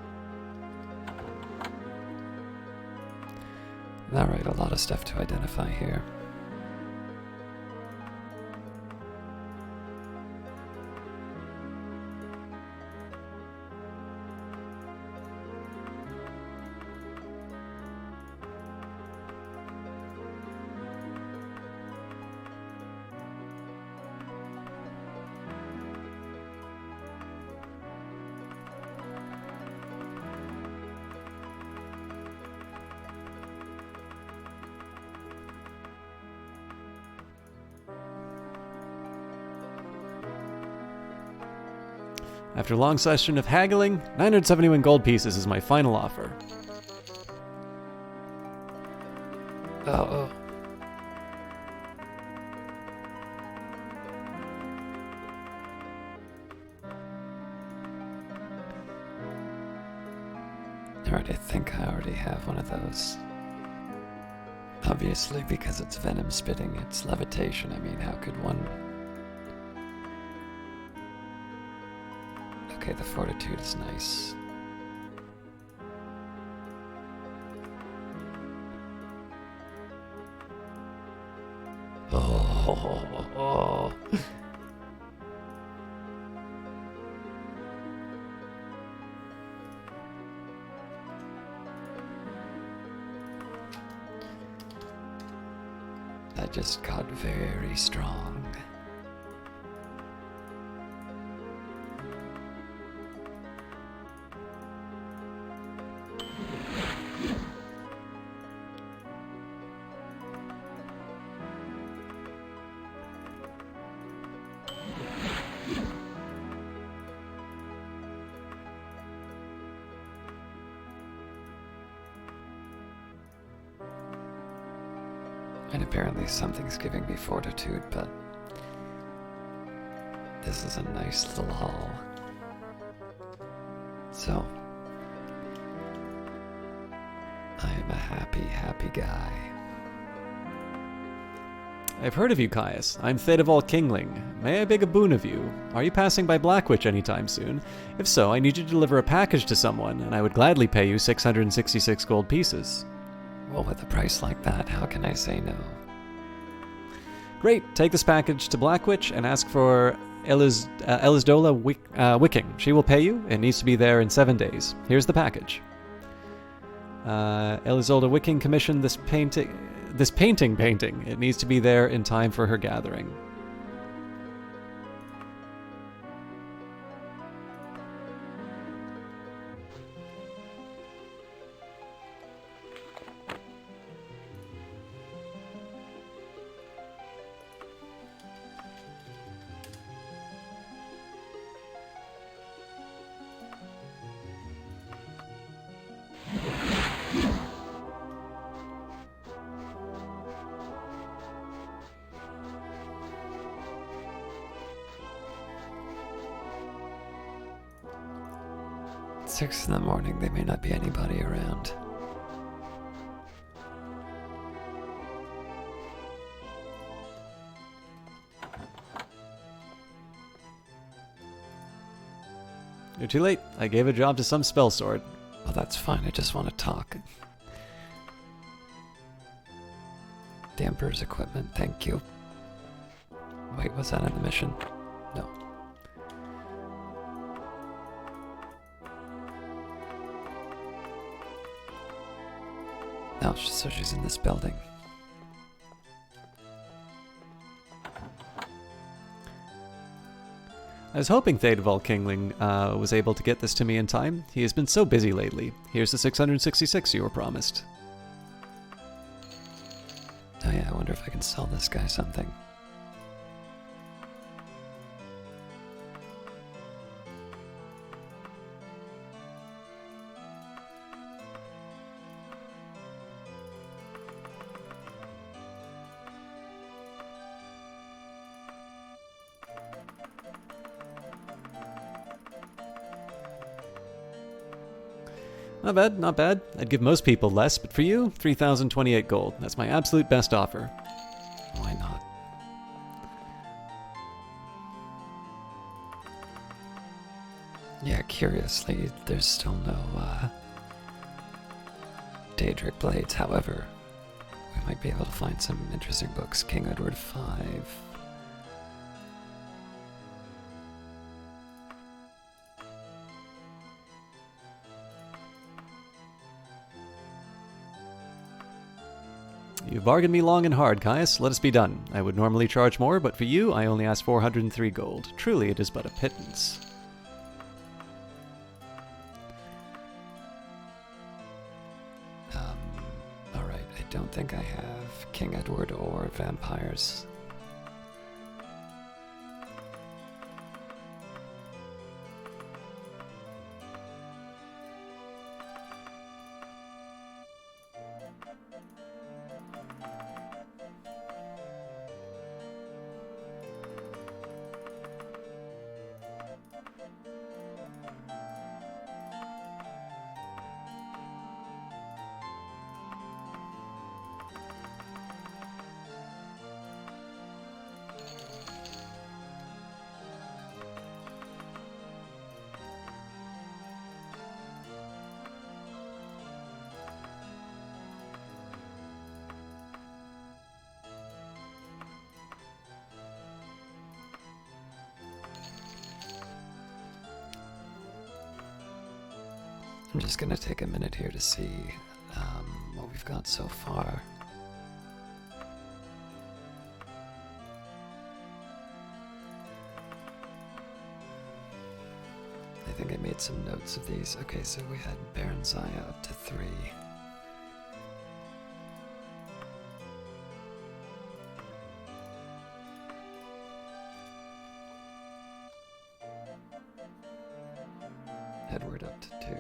Alright, a lot of stuff to identify here. After a long session of haggling, 971 gold pieces is my final offer. Oh. Alright, I think I already have one of those. Obviously, because it's venom spitting, it's levitation. I mean, how could one... Okay, the fortitude is nice. Oh. That just got very strong. And apparently something's giving me fortitude, but this is a nice little haul. So, I am a happy, happy guy. I've heard of you, Caius. I'm Daedra Kingling. May I beg a boon of you? Are you passing by Blackwitch anytime soon? If so, I need you to deliver a package to someone, and I would gladly pay you 666 gold pieces. Well, with a price like that, how can I say no? Great. Take this package to Blackwitch and ask for Elisdola Wicking. She will pay you. It needs to be there in 7 days. Here's the package. Elisdola Wicking commissioned this painting. It needs to be there in time for her gathering. It's 6 in the morning, there may not be anybody around. You're too late. I gave a job to some spell sword. Well, that's fine, I just want to talk. Damper's equipment, thank you. Wait, was that in the mission? Oh, so she's in this building. I was hoping Daedra Kingling was able to get this to me in time. He has been so busy lately. Here's the 666 you were promised. Oh yeah, I wonder if I can sell this guy something. Not bad, not bad. I'd give most people less, but for you, 3,028 gold. That's my absolute best offer. Why not? Yeah, curiously, there's still no, Daedric blades. However, we might be able to find some interesting books. King Edward V. You've bargained me long and hard, Caius. Let us be done. I would normally charge more, but for you, I only ask 403 gold. Truly, it is but a pittance. Alright, I don't think I have King Edward or vampires. I'm just gonna take a minute here to see what we've got so far. I think I made some notes of these. Okay, so we had Baron Zaya up to 3. Edward up to 2.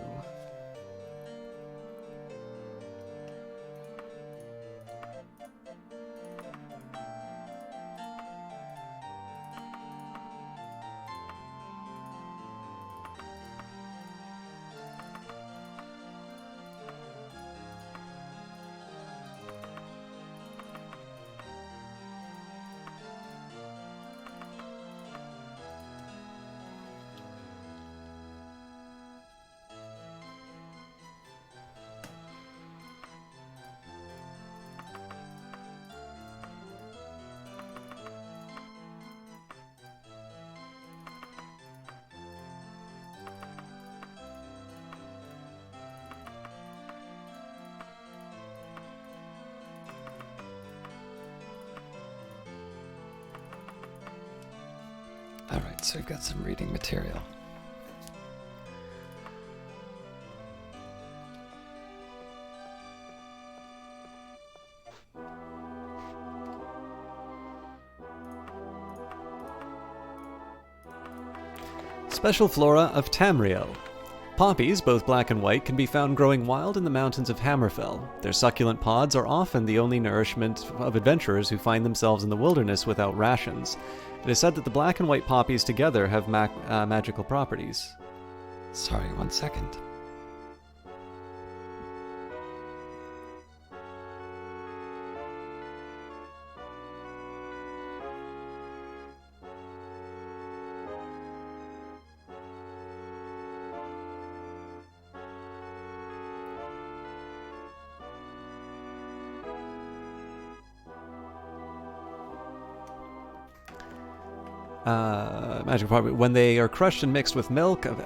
Alright, so we've got some reading material. Special flora of Tamriel. Poppies, both black and white, can be found growing wild in the mountains of Hammerfell. Their succulent pods are often the only nourishment of adventurers who find themselves in the wilderness without rations. It is said that the black and white poppies together have magical properties. Sorry, 1 second. magic property. When they are crushed and mixed with milk of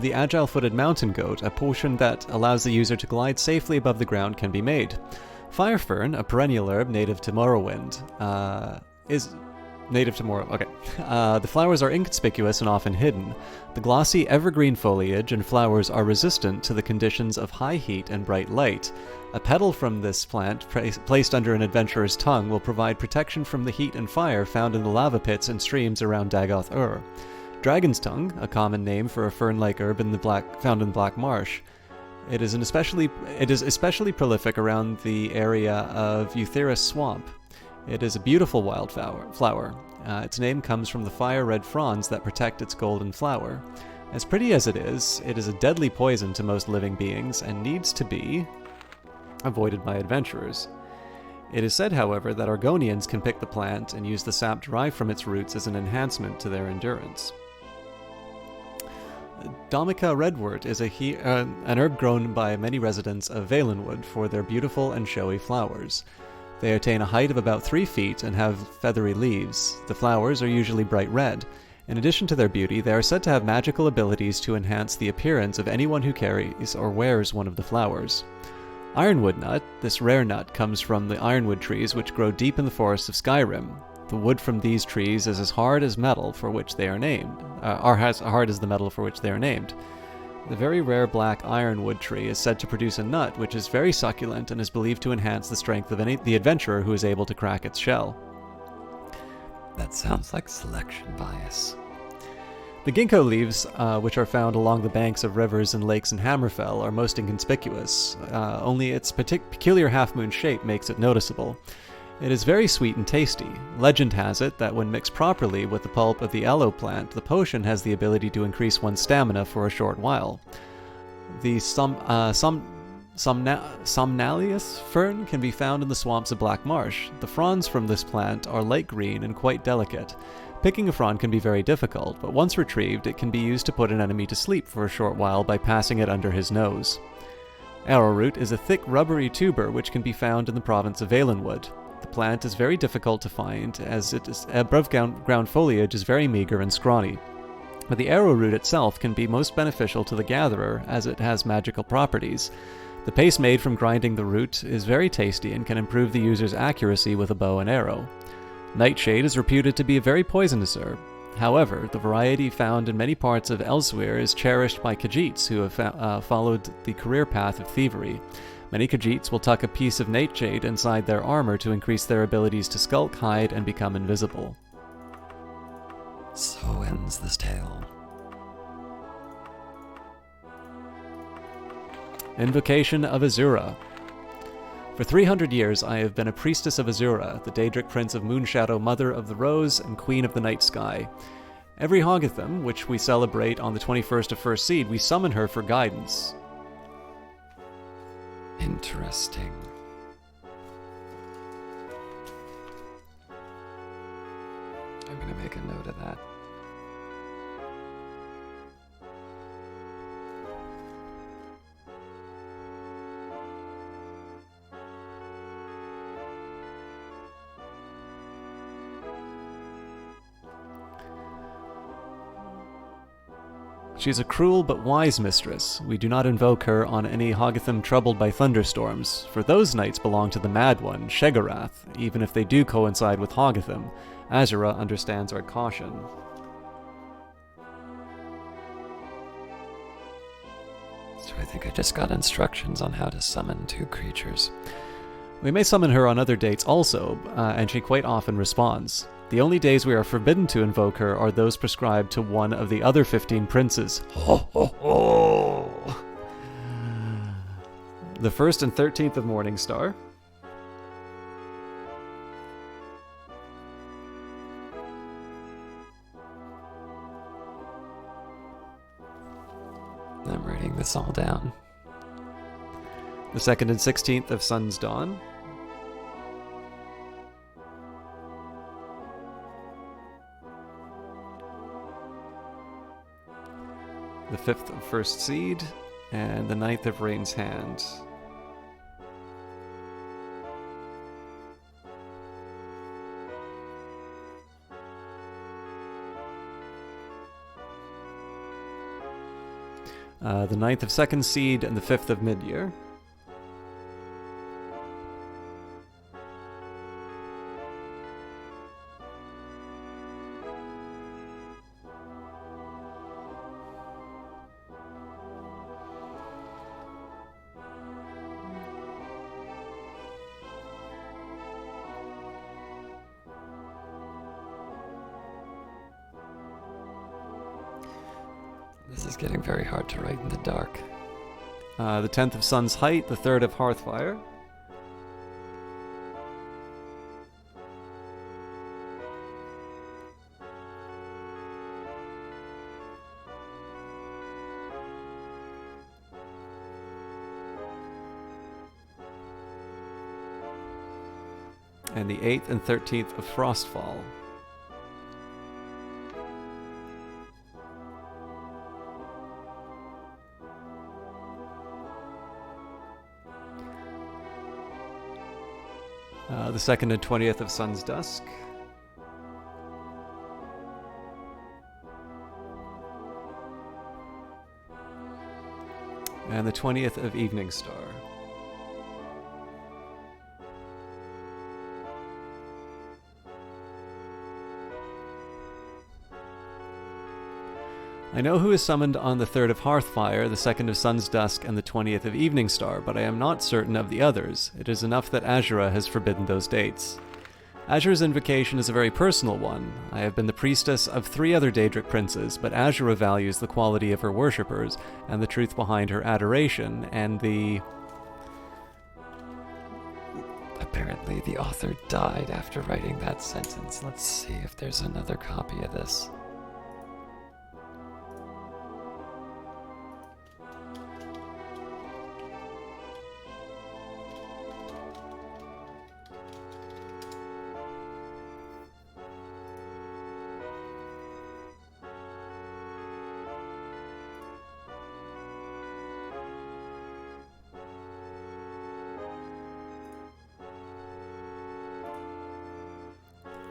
the agile-footed mountain goat, a potion that allows the user to glide safely above the ground can be made. Fire fern, a perennial herb native to Morrowind, is native to Morrowind. Okay. The flowers are inconspicuous and often hidden. The glossy evergreen foliage and flowers are resistant to the conditions of high heat and bright light. A petal from this plant, placed under an adventurer's tongue, will provide protection from the heat and fire found in the lava pits and streams around Dagoth-Ur. Dragon's tongue, a common name for a fern-like herb found in the Black Marsh. It is especially prolific around the area of Eutheris Swamp. It is a beautiful wildflower. Its name comes from the fire-red fronds that protect its golden flower. As pretty as it is a deadly poison to most living beings and needs to be avoided by adventurers. It is said, however, that Argonians can pick the plant and use the sap derived from its roots as an enhancement to their endurance. Domica redwort is an herb grown by many residents of Valenwood for their beautiful and showy flowers. They attain a height of about 3 feet and have feathery leaves. The flowers are usually bright red. In addition to their beauty, they are said to have magical abilities to enhance the appearance of anyone who carries or wears one of the flowers. Ironwood nut. This rare nut comes from the ironwood trees which grow deep in the forests of Skyrim. The wood from these trees is as hard as metal for which they are named, as hard as the metal for which they are named. The very rare black ironwood tree is said to produce a nut which is very succulent and is believed to enhance the strength of the adventurer who is able to crack its shell. That sounds like selection bias. The ginkgo leaves, which are found along the banks of rivers and lakes in Hammerfell, are most inconspicuous. Only its peculiar half-moon shape makes it noticeable. It is very sweet and tasty. Legend has it that when mixed properly with the pulp of the aloe plant, the potion has the ability to increase one's stamina for a short while. The Somnalius fern can be found in the swamps of Black Marsh. The fronds from this plant are light green and quite delicate. Picking a frond can be very difficult, but once retrieved, it can be used to put an enemy to sleep for a short while by passing it under his nose. Arrowroot is a thick, rubbery tuber which can be found in the province of Valenwood. The plant is very difficult to find, as above-ground foliage is very meager and scrawny. But the arrowroot itself can be most beneficial to the gatherer, as it has magical properties. The paste made from grinding the root is very tasty and can improve the user's accuracy with a bow and arrow. Nightshade is reputed to be a very poisonous herb. However, the variety found in many parts of Elsewhere is cherished by Khajiits who have followed the career path of thievery. Many Khajiits will tuck a piece of nightshade inside their armor to increase their abilities to skulk, hide, and become invisible. So ends this tale. Invocation of Azura. For 300 years I have been a priestess of Azura, the Daedric prince of Moonshadow, mother of the rose, and queen of the night sky. Every Hoggatham, which we celebrate on the 21st of First Seed, we summon her for guidance. Interesting. I'm going to make a note of that. She is a cruel but wise mistress. We do not invoke her on any Hoggatham troubled by thunderstorms, for those nights belong to the Mad One, Shegarath, even if they do coincide with Hoggatham. Azura understands our caution. So I think I just got instructions on how to summon 2 creatures. We may summon her on other dates also, and she quite often responds. The only days we are forbidden to invoke her are those prescribed to one of the other 15 princes. Ho ho ho! The 1st and 13th of Morningstar. I'm writing this all down. The 2nd and 16th of Sun's Dawn. The 5th of First Seed, and the 9th of Rain's Hand. The 9th of second seed and the 5th of mid-year. This is getting very hard to write in the dark. The 10th of Sun's Height, the 3rd of Hearthfire. And the 8th and 13th of Frostfall. The 2nd and 20th of Sun's Dusk. And the 20th of Evening Star. I know who is summoned on the 3rd of Hearthfire, the 2nd of Sun's Dusk, and the 20th of Evening Star, but I am not certain of the others. It is enough that Azura has forbidden those dates. Azura's invocation is a very personal one. I have been the priestess of 3 other Daedric princes, but Azura values the quality of her worshippers, and the truth behind her adoration, and the... Apparently the author died after writing that sentence. Let's see if there's another copy of this.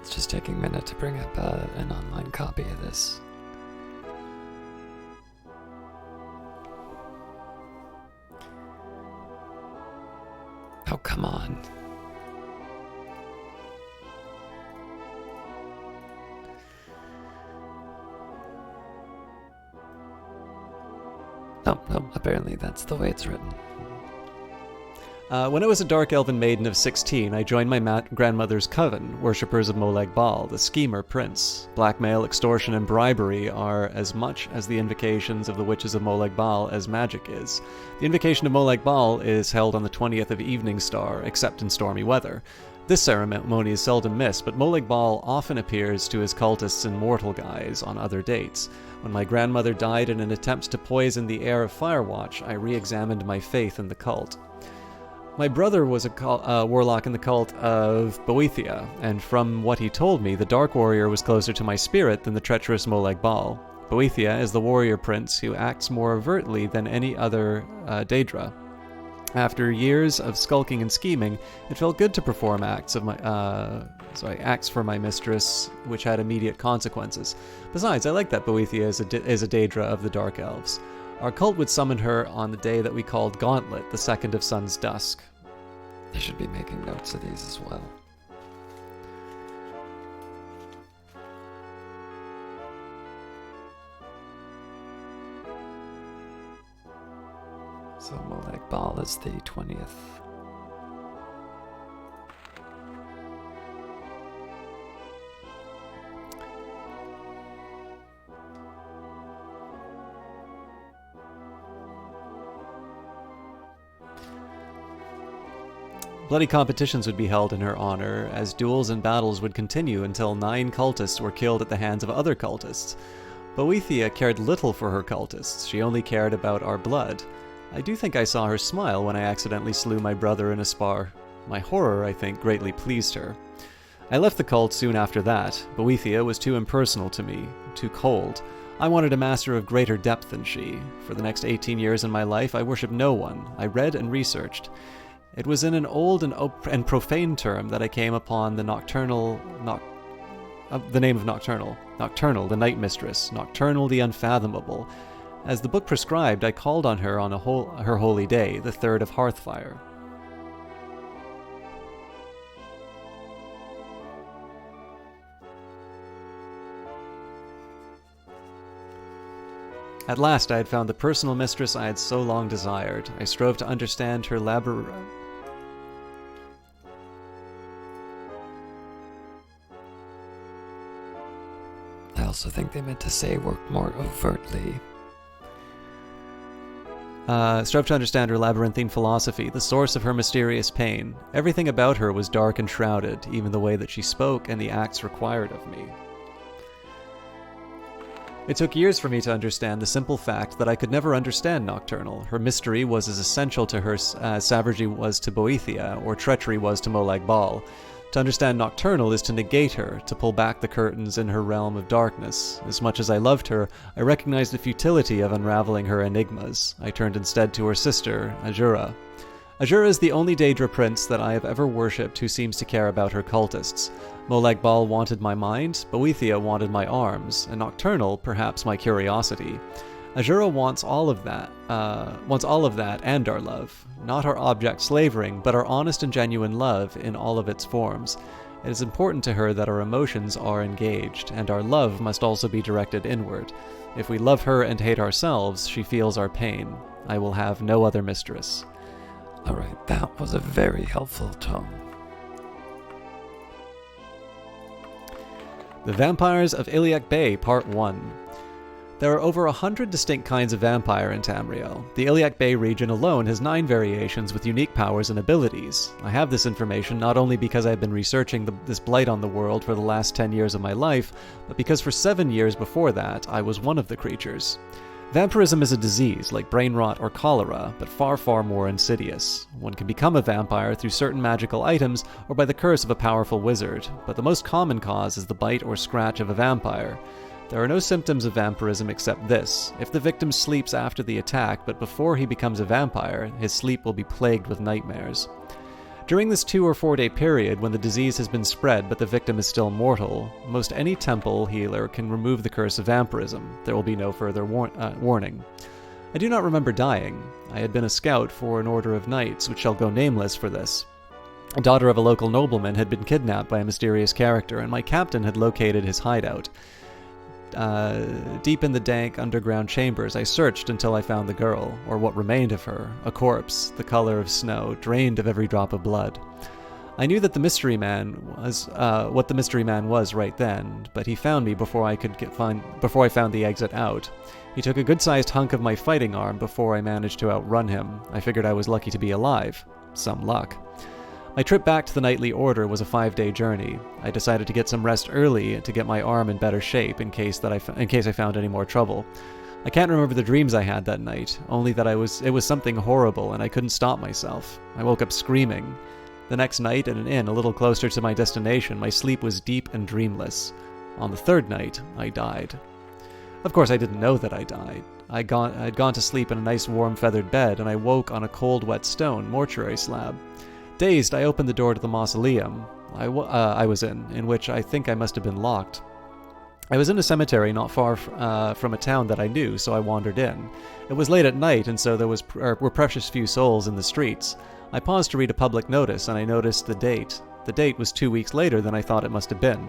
It's just taking a minute to bring up an online copy of this. Oh, come on. No, apparently that's the way it's written. When I was a Dark Elven maiden of 16, I joined my grandmother's coven, worshippers of Molag Bal, the schemer prince. Blackmail, extortion, and bribery are as much as the invocations of the witches of Molag Bal as magic is. The invocation of Molag Bal is held on the 20th of Evening Star, except in stormy weather. This ceremony is seldom missed, but Molag Bal often appears to his cultists in mortal guise on other dates. When my grandmother died in an attempt to poison the heir of Firewatch, I re-examined my faith in the cult. My brother was a warlock in the cult of Boethia, and from what he told me, the Dark Warrior was closer to my spirit than the treacherous Molag Bal. Boethia is the warrior prince who acts more overtly than any other Daedra. After years of skulking and scheming, it felt good to perform acts for my mistress, which had immediate consequences. Besides, I like that Boethia is a Daedra of the Dark Elves. Our cult would summon her on the day that we called Gauntlet, the 2nd of Sun's Dusk. I should be making notes of these as well. So Molag Bal is the 20th. Bloody competitions would be held in her honor, as duels and battles would continue until 9 cultists were killed at the hands of other cultists. Boethia cared little for her cultists, she only cared about our blood. I do think I saw her smile when I accidentally slew my brother in a spar. My horror, I think, greatly pleased her. I left the cult soon after that. Boethia was too impersonal to me, too cold. I wanted a master of greater depth than she. For the next 18 years in my life, I worshipped no one. I read and researched. It was in an old and profane term that I came upon the name of Nocturnal. Nocturnal, the night mistress. Nocturnal, the unfathomable. As the book prescribed, I called on her on her holy day, the 3rd of Hearthfire. At last I had found the personal mistress I had so long desired. I strove to understand her I also think they meant to say work more overtly. Strove to understand her labyrinthine philosophy, the source of her mysterious pain. Everything about her was dark and shrouded, even the way that she spoke and the acts required of me. It took years for me to understand the simple fact that I could never understand Nocturnal. Her mystery was as essential to her as savagery was to Boethia, or treachery was to Molag Bal. To understand Nocturnal is to negate her, to pull back the curtains in her realm of darkness. As much as I loved her, I recognized the futility of unraveling her enigmas. I turned instead to her sister, Azura. Azura is the only Daedra prince that I have ever worshipped who seems to care about her cultists. Molag Bal wanted my mind, Boethia wanted my arms, and Nocturnal, perhaps my curiosity. Azura wants all of that and our love. Not our object slavering, but our honest and genuine love in all of its forms. It is important to her that our emotions are engaged, and our love must also be directed inward. If we love her and hate ourselves, she feels our pain. I will have no other mistress. Alright, that was a very helpful tome. The Vampires of Iliac Bay, Part 1. There are over 100 distinct kinds of vampire in Tamriel. The Iliac Bay region alone has 9 variations with unique powers and abilities. I have this information not only because I have been researching this blight on the world for the last 10 years of my life, but because for 7 years before that, I was one of the creatures. Vampirism is a disease, like brain rot or cholera, but far, far more insidious. One can become a vampire through certain magical items or by the curse of a powerful wizard, but the most common cause is the bite or scratch of a vampire. There are no symptoms of vampirism except this. If the victim sleeps after the attack, but before he becomes a vampire, his sleep will be plagued with nightmares. During this 2 or 4 day period, when the disease has been spread but the victim is still mortal, most any temple healer can remove the curse of vampirism. There will be no further warning. I do not remember dying. I had been a scout for an order of knights, which shall go nameless for this. A daughter of a local nobleman had been kidnapped by a mysterious character, and my captain had located his hideout. Deep in the dank underground chambers, I searched until I found the girl, or what remained of her, a corpse, the color of snow, drained of every drop of blood. I knew that the mystery man was what the mystery man was right then, but he found me before I found the exit out. He took a good-sized hunk of my fighting arm before I managed to outrun him. I figured I was lucky to be alive. Some luck. My trip back to the Knightly Order was a 5-day journey. I decided to get some rest early to get my arm in better shape in case I found any more trouble. I can't remember the dreams I had that night, only that it was something horrible and I couldn't stop myself. I woke up screaming. The next night, at an inn a little closer to my destination, my sleep was deep and dreamless. On the 3rd night, I died. Of course, I didn't know that I died. I'd gone to sleep in a nice warm feathered bed, and I woke on a cold wet stone mortuary slab. Dazed, I opened the door to the mausoleum I was in which I think I must have been locked. I was in a cemetery not far from a town that I knew, so I wandered in. It was late at night, and so there were precious few souls in the streets. I paused to read a public notice, and I noticed the date. The date was 2 weeks later than I thought it must have been.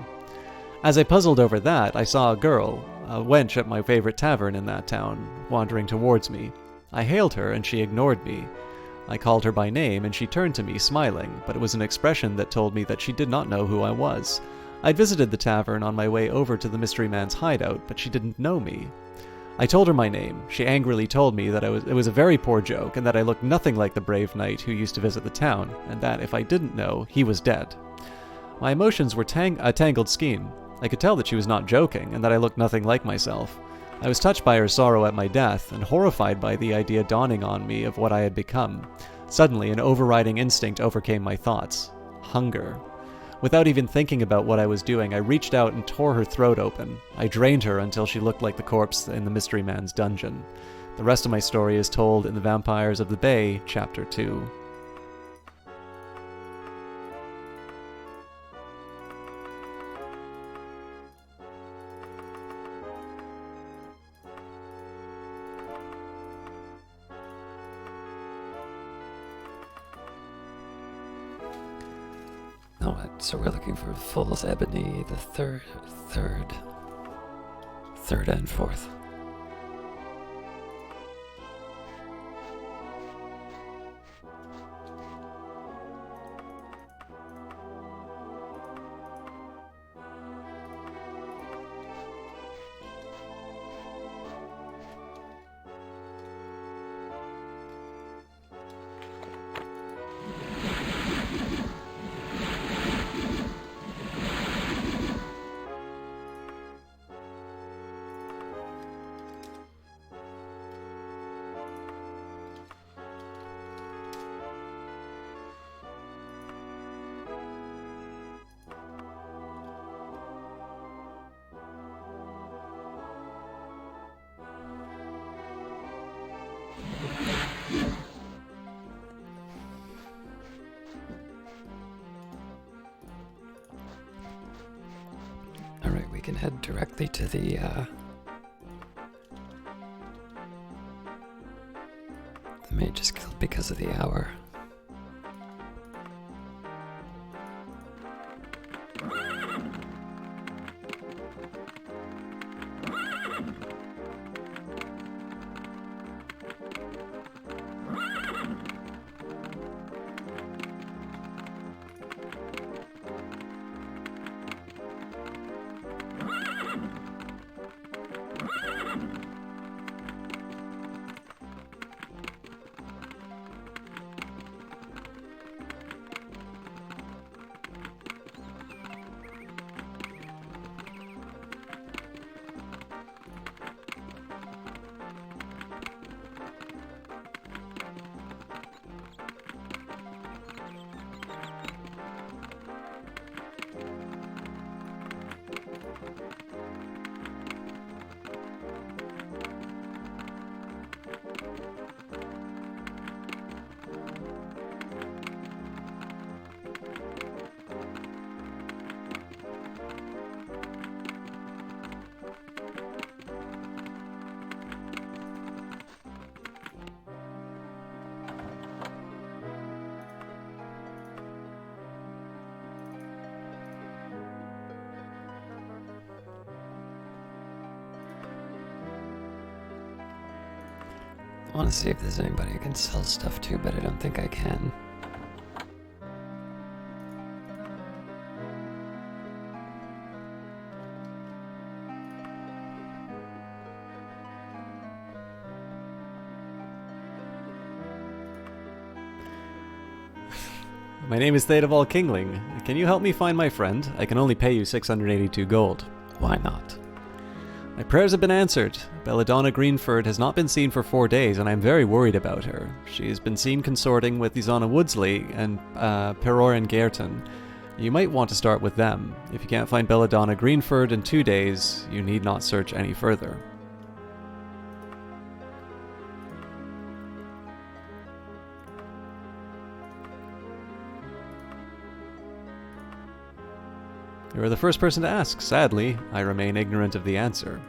As I puzzled over that, I saw a girl, a wench at my favorite tavern in that town, wandering towards me. I hailed her, and she ignored me. I called her by name, and she turned to me, smiling, but it was an expression that told me that she did not know who I was. I'd visited the tavern on my way over to the mystery man's hideout, but she didn't know me. I told her my name. She angrily told me that it was a very poor joke, and that I looked nothing like the brave knight who used to visit the town, and that if I didn't know, he was dead. My emotions were a tangled skein. I could tell that she was not joking, and that I looked nothing like myself. I was touched by her sorrow at my death, and horrified by the idea dawning on me of what I had become. Suddenly, an overriding instinct overcame my thoughts. Hunger. Without even thinking about what I was doing, I reached out and tore her throat open. I drained her until she looked like the corpse in the mystery man's dungeon. The rest of my story is told in The Vampires of the Bay, Chapter 2. what? So we're looking for Fool's Ebony, the third and fourth. Alright, we can head directly to the mage is killed because of the hour. I want to see if there's anybody I can sell stuff to, but I don't think I can. My name is Daedra Kingling. Can you help me find my friend? I can only pay you 682 gold. Why not? My prayers have been answered. Belladonna Greenford has not been seen for 4 days, and I'm very worried about her. She has been seen consorting with Isana Woodsley and Perorin Gaerton. You might want to start with them. If you can't find Belladonna Greenford in 2 days, you need not search any further. You are the first person to ask. Sadly, I remain ignorant of the answer.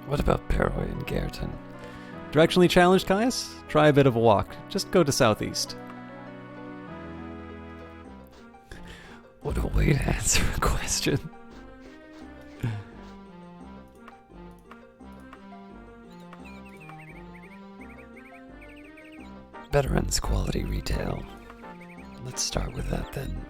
What about Peroy and Gaerton? Directionally challenged, Caius? Try a bit of a walk. Just go to southeast. What a way to answer a question. Veterans quality retail. Let's start with that then.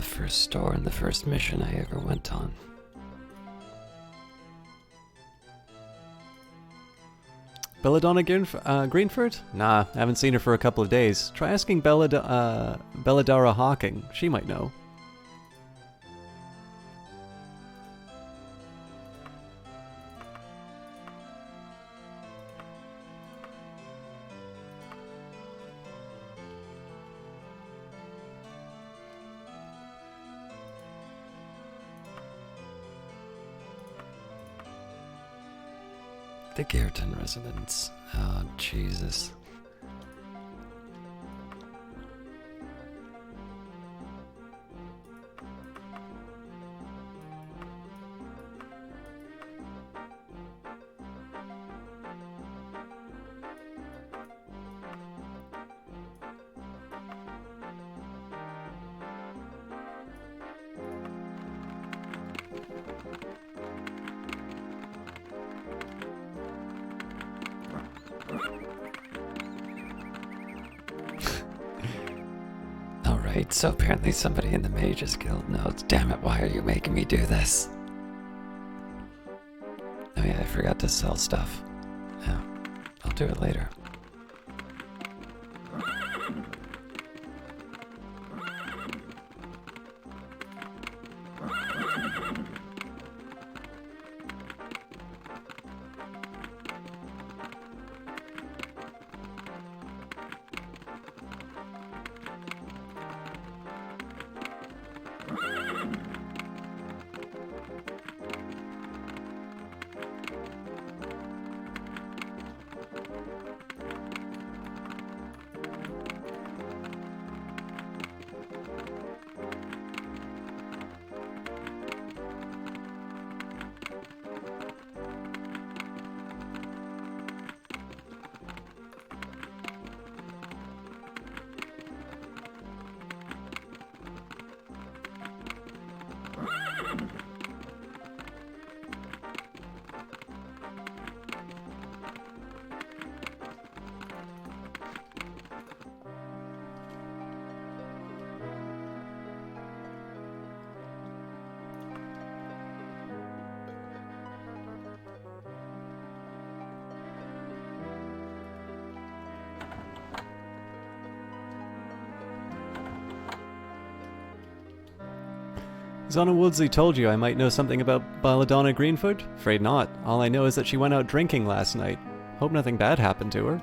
first store and the first mission I ever went on. Belladonna Greenford? Nah, haven't seen her for a couple of days. Try asking Belladara Hawking. She might know. The Gaerton residence. Oh, Jesus. Alright, so apparently somebody in the Mages Guild knows. Damn it, why are you making me do this? Oh yeah, I forgot to sell stuff. Yeah, I'll do it later. Zana Woodsley told you I might know something about Belladonna Greenfoot? Afraid not. All I know is that she went out drinking last night. Hope nothing bad happened to her.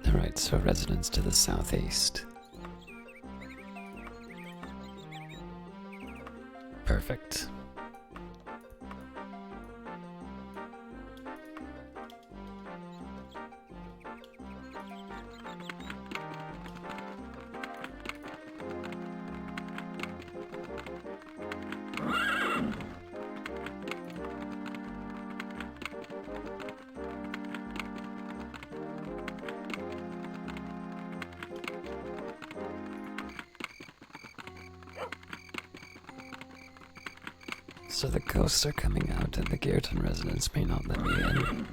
Alright, so residence to the southeast. Perfect. So the ghosts are coming out and the Gaerton residents may not let me in.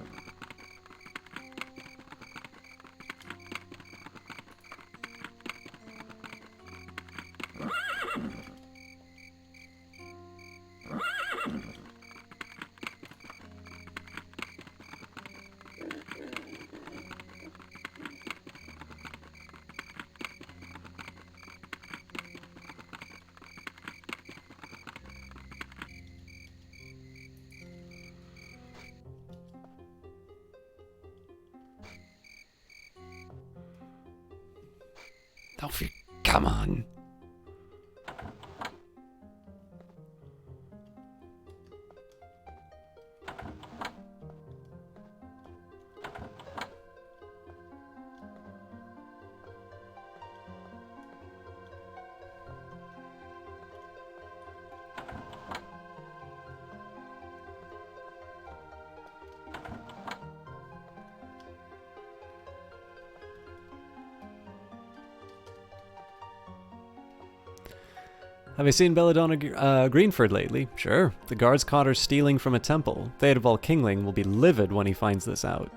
Alfie, come on. Have you seen Belladonna Greenford lately? Sure. The guards caught her stealing from a temple. Daedra Kingling will be livid when he finds this out.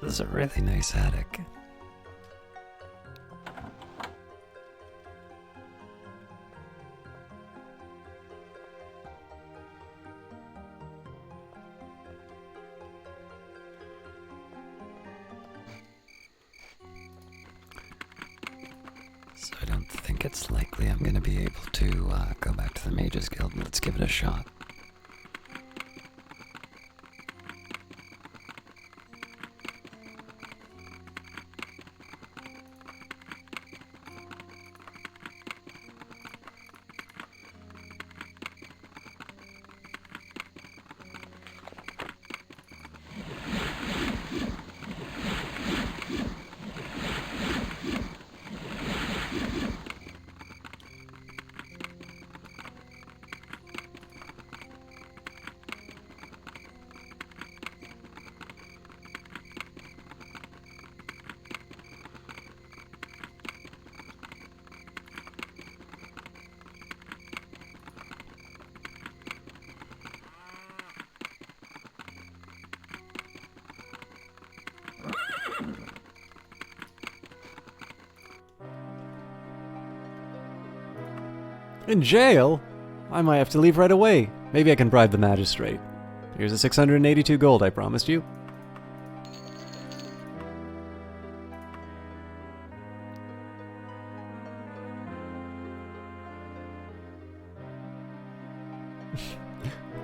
This is a really nice attic. So I don't think it's likely I'm going to be able to go back to the Mages Guild. Let's give it a shot. In jail? I might have to leave right away. Maybe I can bribe the magistrate. Here's the 682 gold I promised you.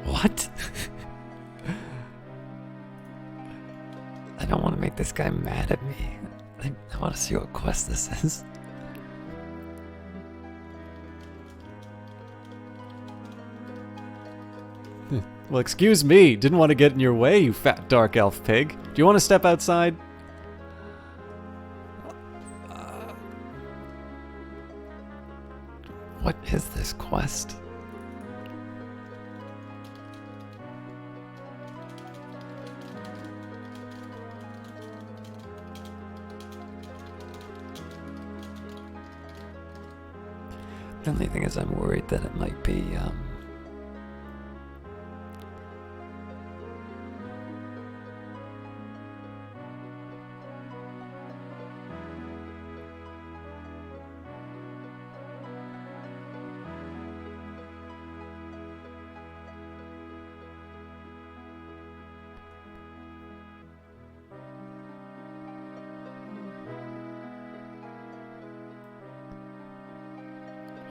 What? I don't want to make this guy mad at me. I want to see what quest this is. Well, excuse me. Didn't want to get in your way, you fat dark elf pig. Do you want to step outside? What is this quest? The only thing is I'm worried that it might be,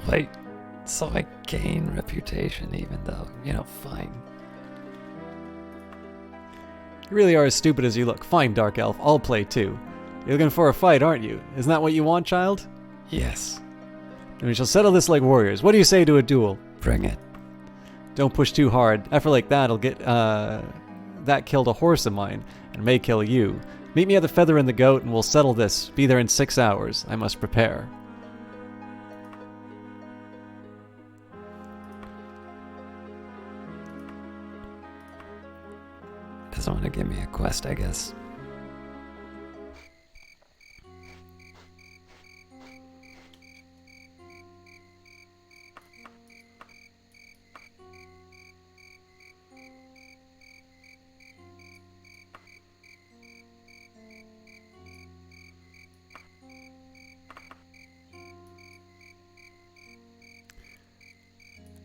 Wait, so I gain reputation even though, fine. You really are as stupid as you look. Fine, dark elf. I'll play too. You're looking for a fight, aren't you? Isn't that what you want, child? Yes, And we shall settle this like warriors. What do you say to a duel? bring it. Don't push too hard. Effort like that'll get, that killed a horse of mine, and may kill you. Meet me at the Feather and the Goat, and we'll settle this. Be there in 6 hours. I must prepare. Doesn't want to give me a quest, I guess.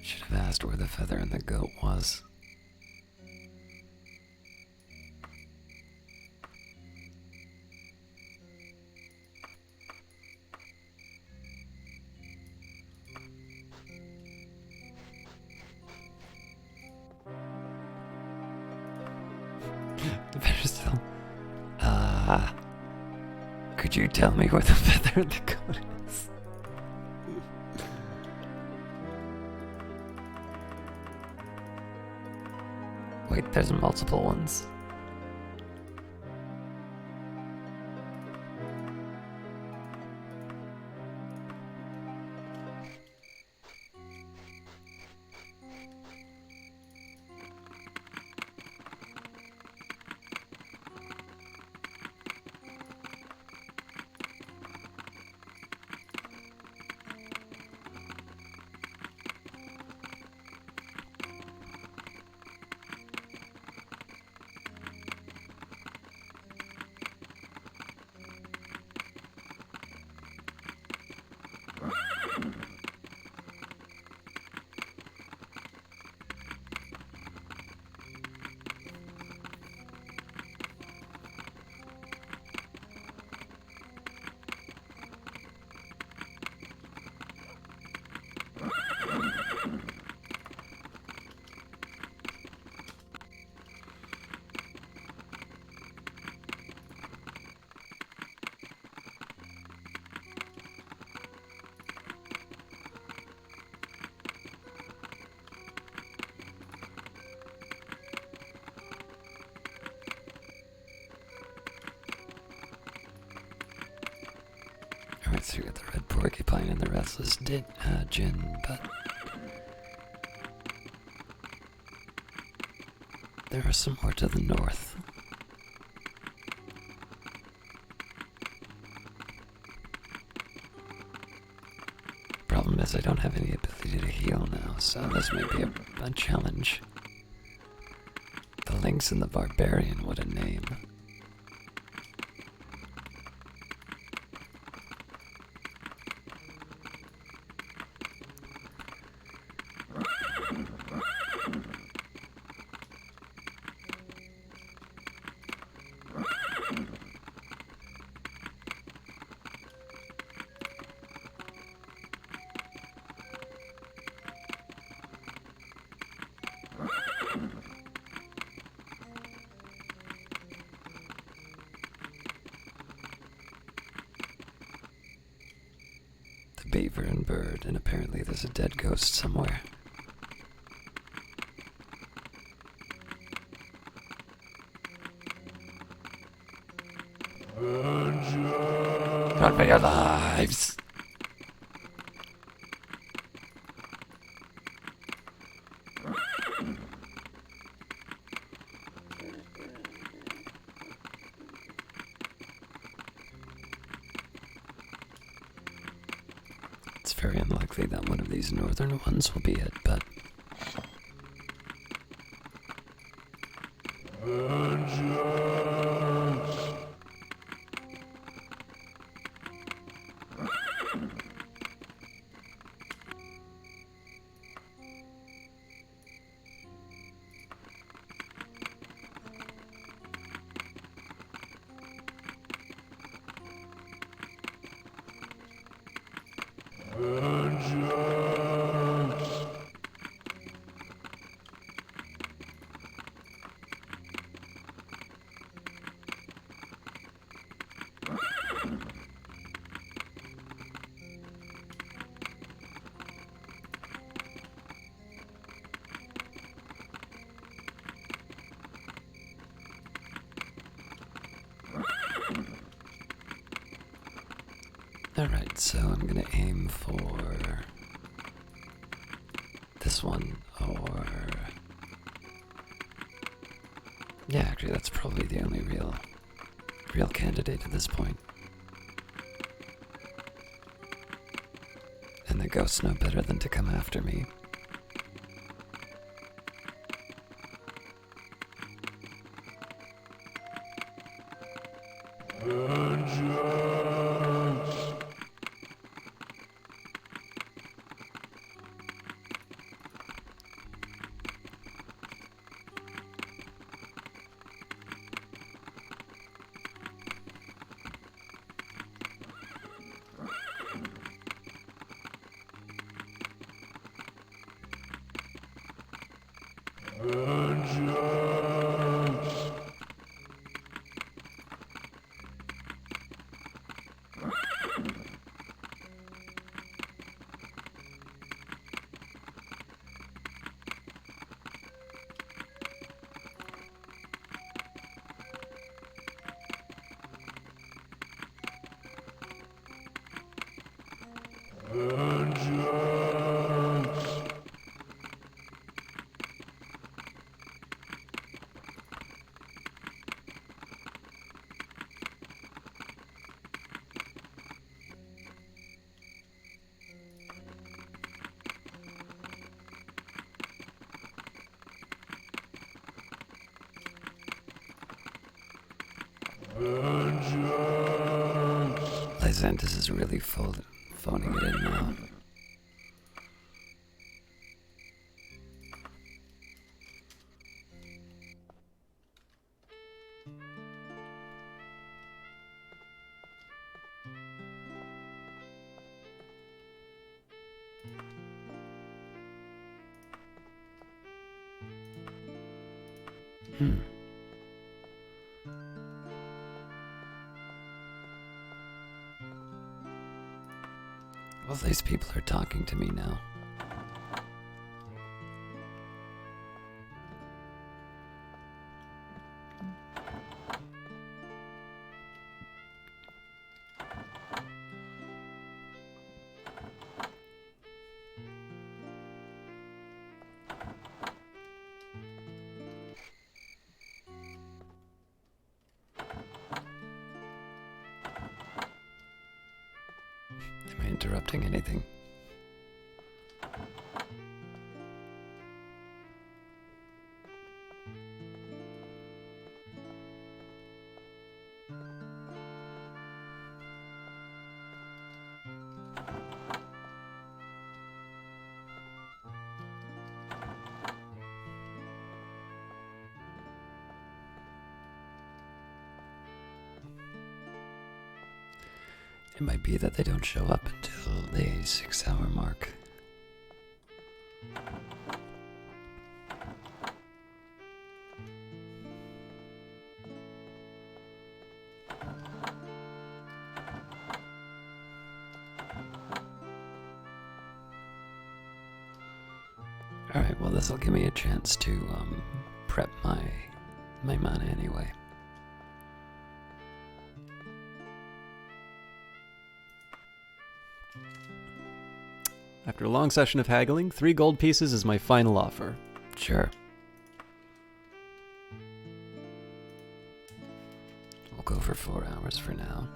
Should have asked where the Feather and the Goat was. Better still. Could you tell me where the Feather and the Goat is? Wait, there's multiple ones. So we got the red porcupine and the restless gin, but there are some more to the north. Problem is I don't have any ability to heal now, so this may be a challenge. The Lynx and the Barbarian, what a name. Beaver and bird, and apparently there's a dead ghost somewhere. Run for your lives! It's very unlikely that one of these northern ones will be it, but... Alright, so I'm gonna aim for this one, or... Yeah, actually that's probably the only real candidate at this point. And the ghosts know better than to come after me. Lysantis is really phoning it in now. Well, these people are talking to me now. interrupting anything. It might be that they don't show up until the 6-hour mark. Alright, well this'll give me a chance to prep my mana anyway. After a long session of haggling, 3 gold pieces is my final offer. Sure. We'll go for 4 hours for now.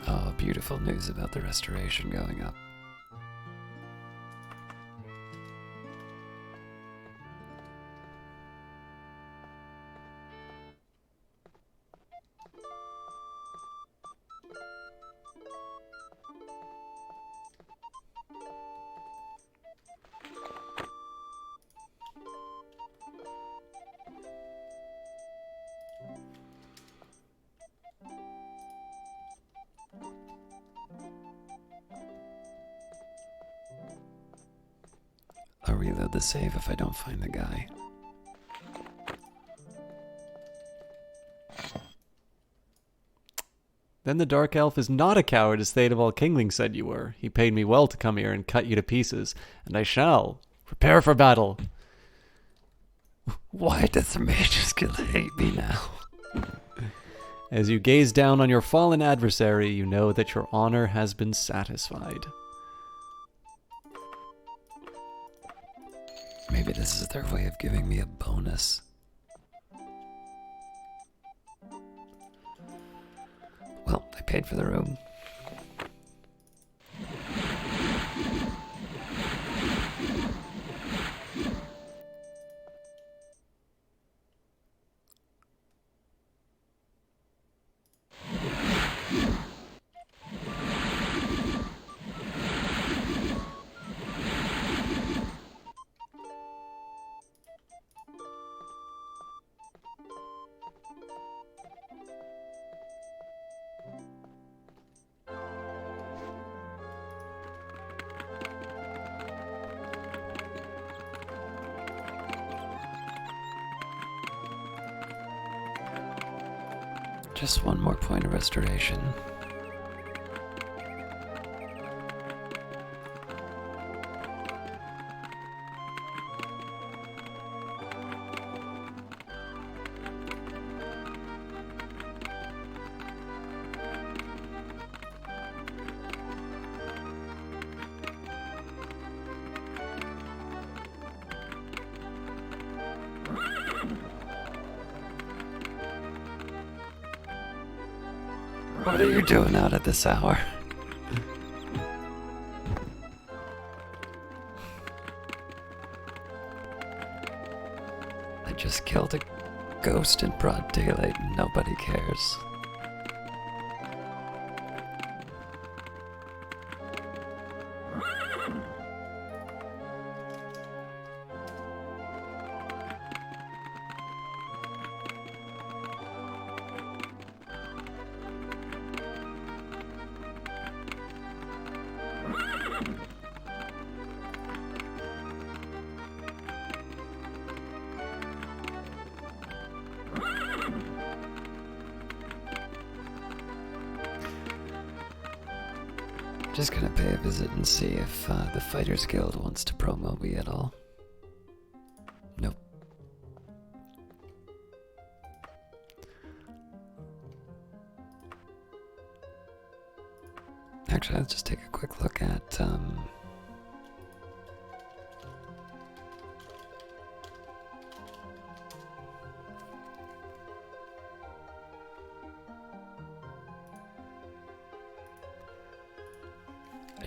Oh, beautiful news about the restoration going up. I'll reload the save if I don't find the guy. Then the Dark Elf is not a coward as Theodval Kingling said you were. He paid me well to come here and cut you to pieces, and I shall. Prepare for battle. Why does the Mage skill hate me now? As you gaze down on your fallen adversary, you know that your honor has been satisfied. Maybe this is their way of giving me a bonus. Well, I paid for the room. Just one more point of restoration. What are you doing out at this hour? I just killed a ghost in broad daylight and nobody cares. Just gonna pay a visit and see if the Fighters Guild wants to promo me at all. Nope. Actually, let's just take a quick look at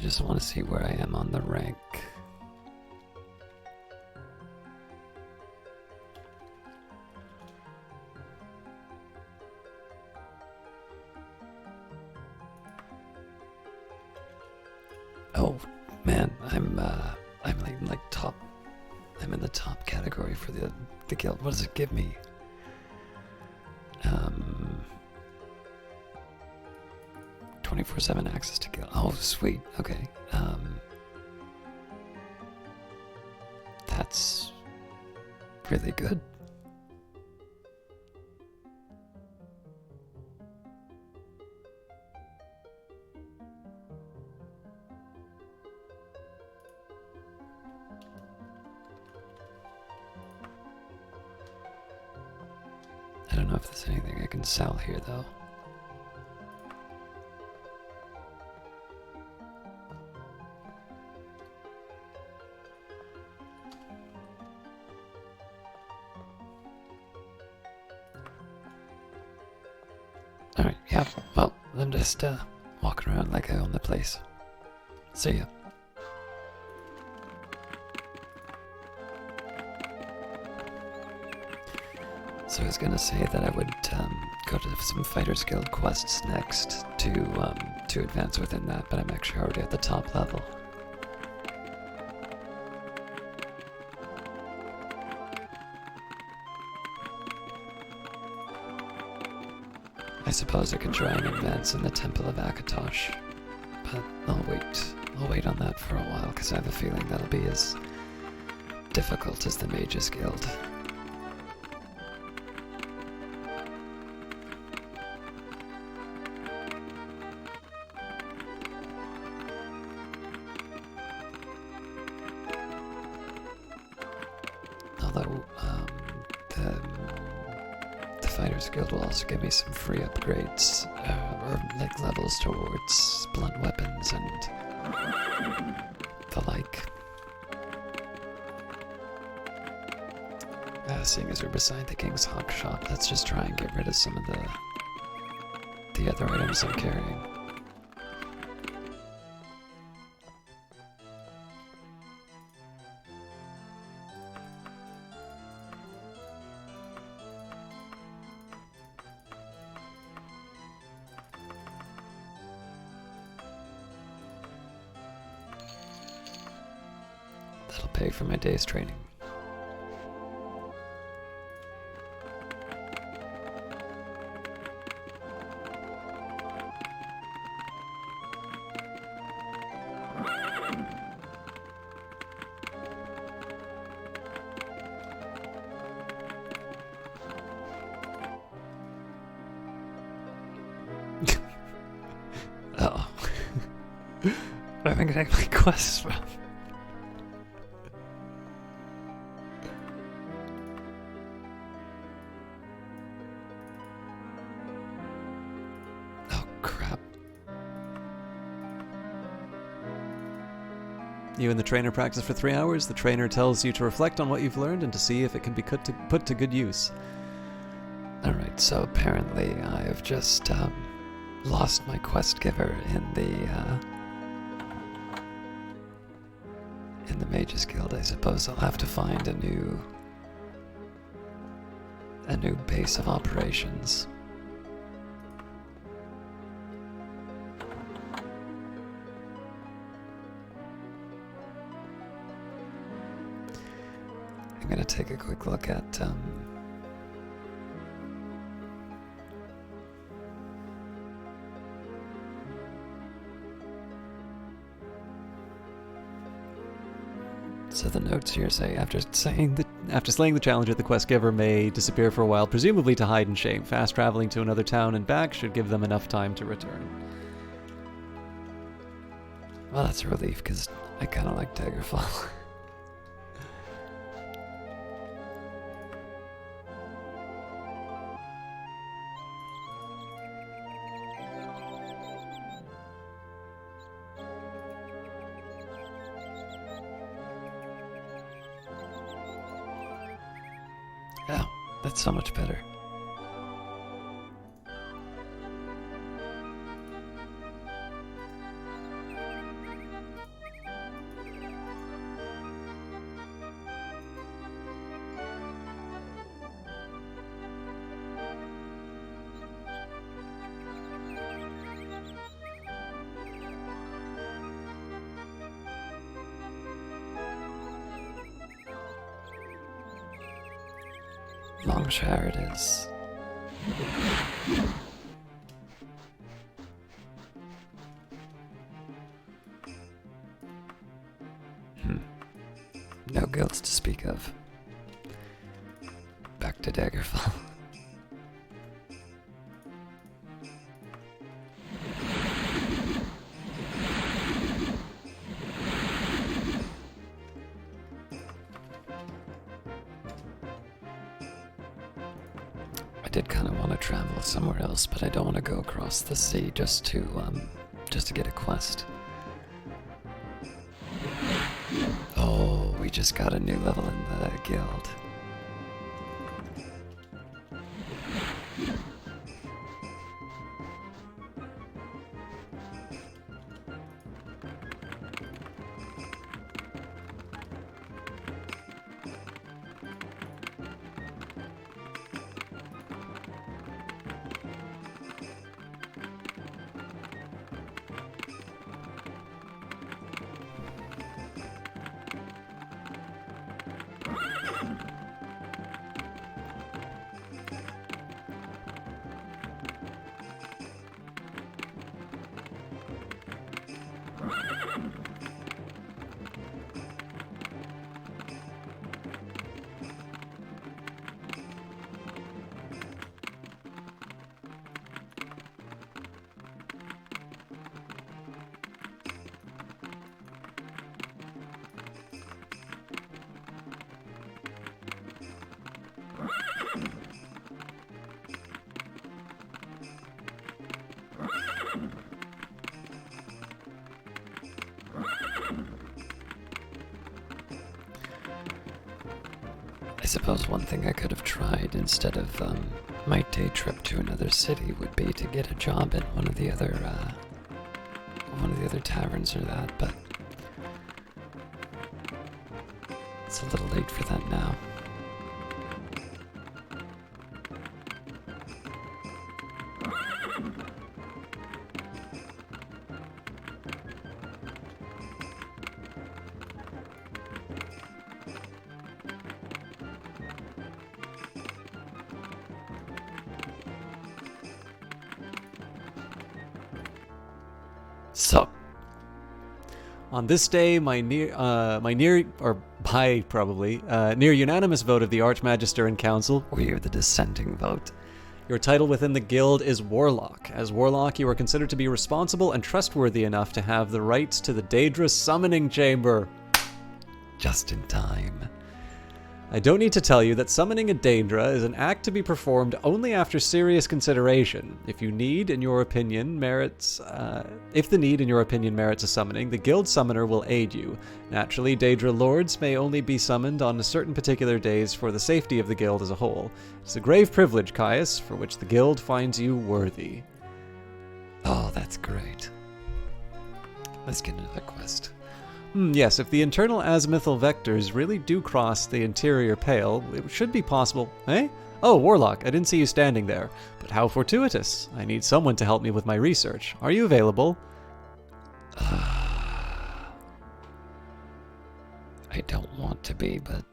just want to see where I am on the rank. Oh man, I'm like top. I'm in the top category for the guild. What does it give me? 24/7 access to guild. Oh, sweet. Okay. That's really good. I don't know if there's anything I can sell here, though. Alright, yeah, well, I'm just walking around like I own the place. See ya. So I was gonna say that I would go to some Fighters Guild quests next to advance within that, but I'm actually already at the top level. I suppose I could try and advance in the Temple of Akatosh, but I'll wait on that for a while, because I have a feeling that'll be as difficult as the Mages Guild. Although, the Fighters Guild will also give me some free upgrades, or like levels towards blunt weapons and the like. Seeing as we're beside the King's Hawk Shop, let's just try and get rid of some of the other items I'm carrying. That'll pay for my day's training. Uh-oh. Where am I getting my quests from? Oh, crap. You and the trainer practice for 3 hours. The trainer tells you to reflect on what you've learned and to see if it can be put to good use. Alright, so apparently I have just lost my quest giver in the Mages Guild. I suppose I'll have to find a new base of operations. I'm gonna take a quick look at so the notes here say, after slaying the challenger, the quest giver may disappear for a while, presumably to hide in shame. Fast traveling to another town and back should give them enough time to return. Well, that's a relief, because I kind of like Daggerfall. Oh, that's so much better. Longshire it is. No guilds to speak of. Back to Daggerfall. I did kind of want to travel somewhere else, but I don't want to go across the sea just to get a quest. Oh, we just got a new level in the guild. I suppose one thing I could have tried instead of my day trip to another city would be to get a job at one of the other taverns or that, but it's a little late for that now. So, On this day, near unanimous vote of the Archmagister and Council, we are the dissenting vote. your title within the guild is Warlock. As Warlock, you are considered to be responsible and trustworthy enough to have the rights to the Daedra summoning chamber. Just in time. I don't need to tell you that summoning a Daedra is an act to be performed only after serious consideration. If the need in your opinion merits a summoning, the guild summoner will aid you. Naturally, Daedra lords may only be summoned on certain particular days for the safety of the guild as a whole. It's a grave privilege, Caius, for which the guild finds you worthy. Oh, that's great. Let's get into the quest. Yes, if the internal azimuthal vectors really do cross the interior pale, it should be possible. Eh? Oh, Warlock, I didn't see you standing there. But how fortuitous. I need someone to help me with my research. Are you available? I don't want to be, but...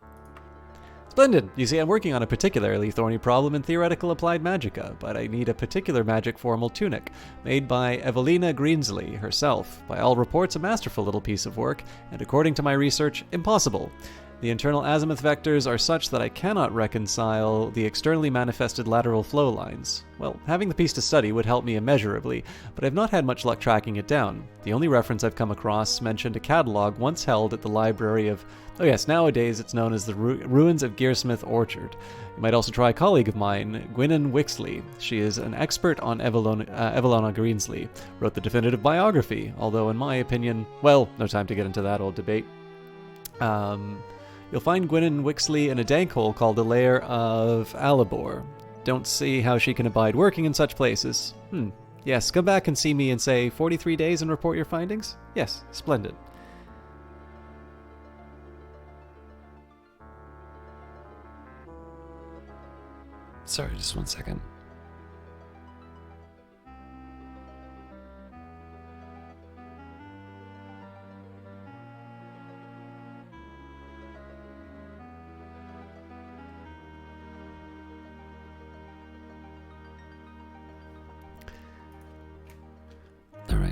Splendid! You see, I'm working on a particularly thorny problem in theoretical applied magicka, but I need a particular magic formal tunic, made by Evelina Greensley herself. By all reports, a masterful little piece of work, and according to my research, impossible. The internal azimuth vectors are such that I cannot reconcile the externally manifested lateral flow lines. Well, having the piece to study would help me immeasurably, but I've not had much luck tracking it down. The only reference I've come across mentioned a catalogue once held at the library of... Oh yes, nowadays it's known as the Ruins of Gearsmith Orchard. You might also try a colleague of mine, Gwynnon Wixley. She is an expert on Evelina Greensley. Wrote the definitive biography, although in my opinion... Well, no time to get into that old debate. You'll find Gwynnon Wixley in a dank hole called the Lair of Alibor. Don't see how she can abide working in such places. Yes, come back and see me in, say, 43 days and report your findings? Yes, splendid. Sorry, just one second.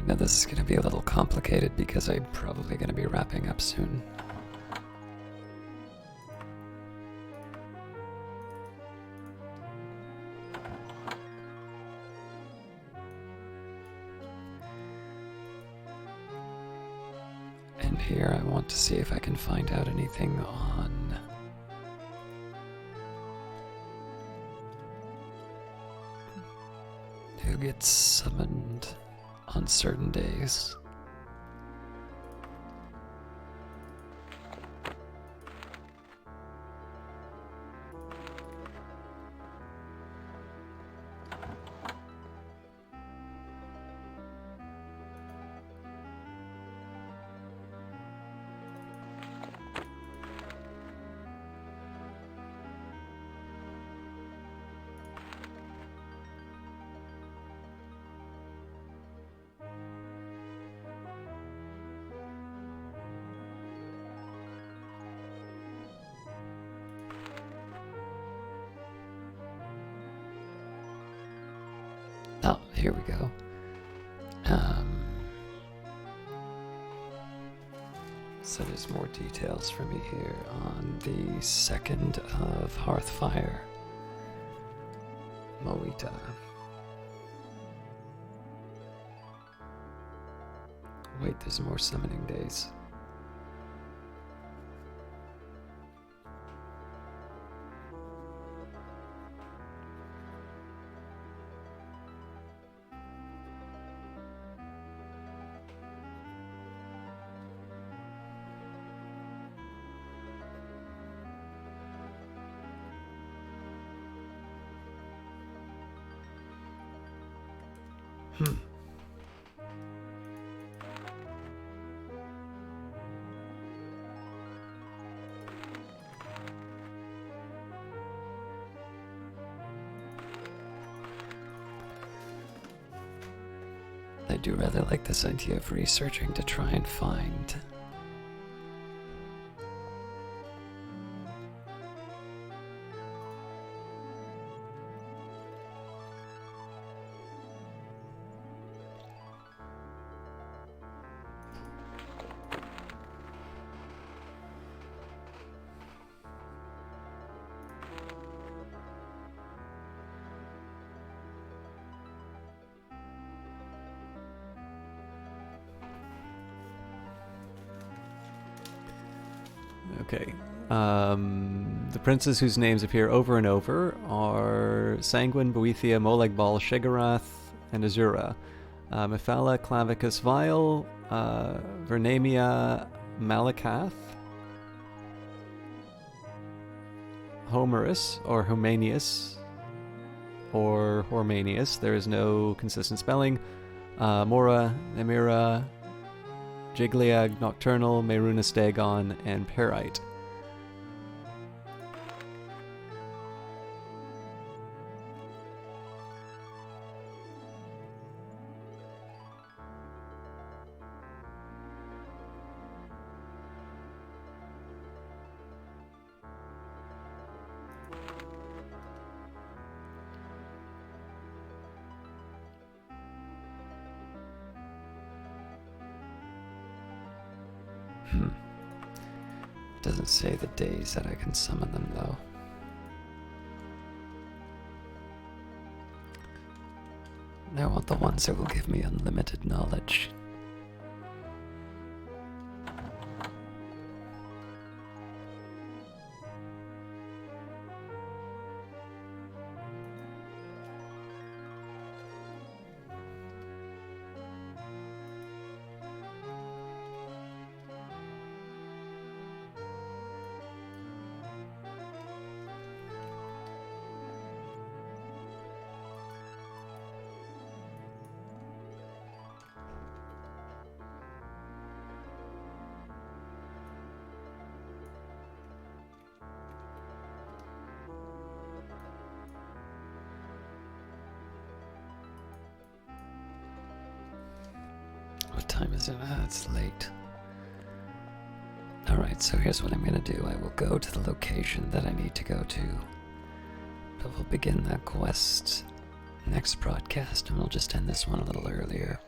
Alright, now this is going to be a little complicated because I'm probably going to be wrapping up soon. And here I want to see if I can find out anything on who gets summoned on certain days. Oh, here we go. So there's more details for me here on the 2nd of Hearthfire. Moita. Wait, there's more summoning days. I do rather like this idea of researching to try and find Okay. The princes whose names appear over and over are Sanguine, Boethia, Molag Bal, Shigarath, and Azura. Mephala, Clavicus, Vile, Vernamia, Malakath, Homerus, or Homanius, or Hormanius. There is no consistent spelling. Mora, Nemira, Jigliag, Nocturnal, Merunus Dagon, and Perite. Doesn't say the days that I can summon them, though. I want the ones that will give me unlimited knowledge. What time is it? Ah, it's late. Alright, so here's what I'm gonna do. I will go to the location that I need to go to. But we'll begin that quest next broadcast, and we'll just end this one a little earlier.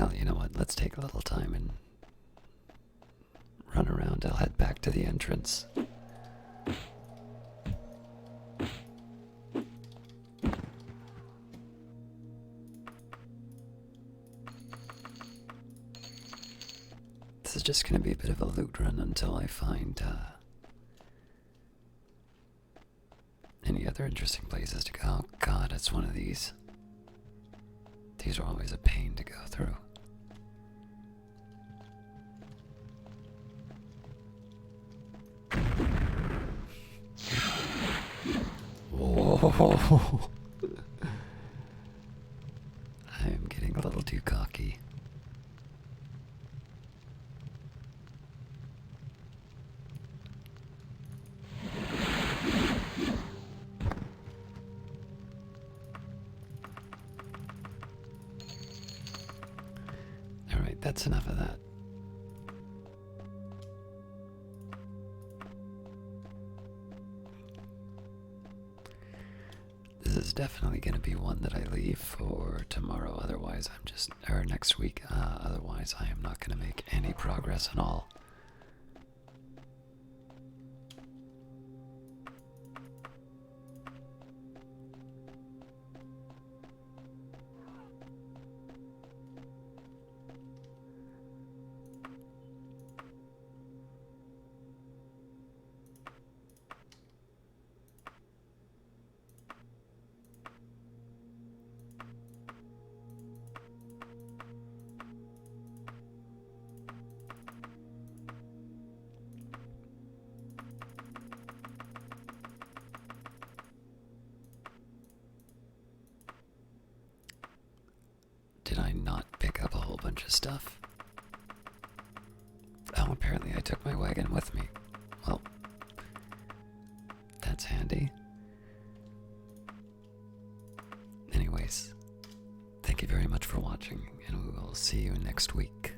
Well, you know what? Let's take a little time and run around. I'll head back to the entrance. This is just going to be a bit of a loot run until I find any other interesting places to go. Oh god, it's one of these. These are always a pain to go through. Whoa. I am getting a little too cocky. Alright, that's enough of that. This is definitely going to be one that I leave for tomorrow, otherwise I'm just, or next week, otherwise I am not going to make any progress at all. Did I not pick up a whole bunch of stuff? Oh, apparently I took my wagon with me. Well, that's handy. Anyways, thank you very much for watching, and we will see you next week.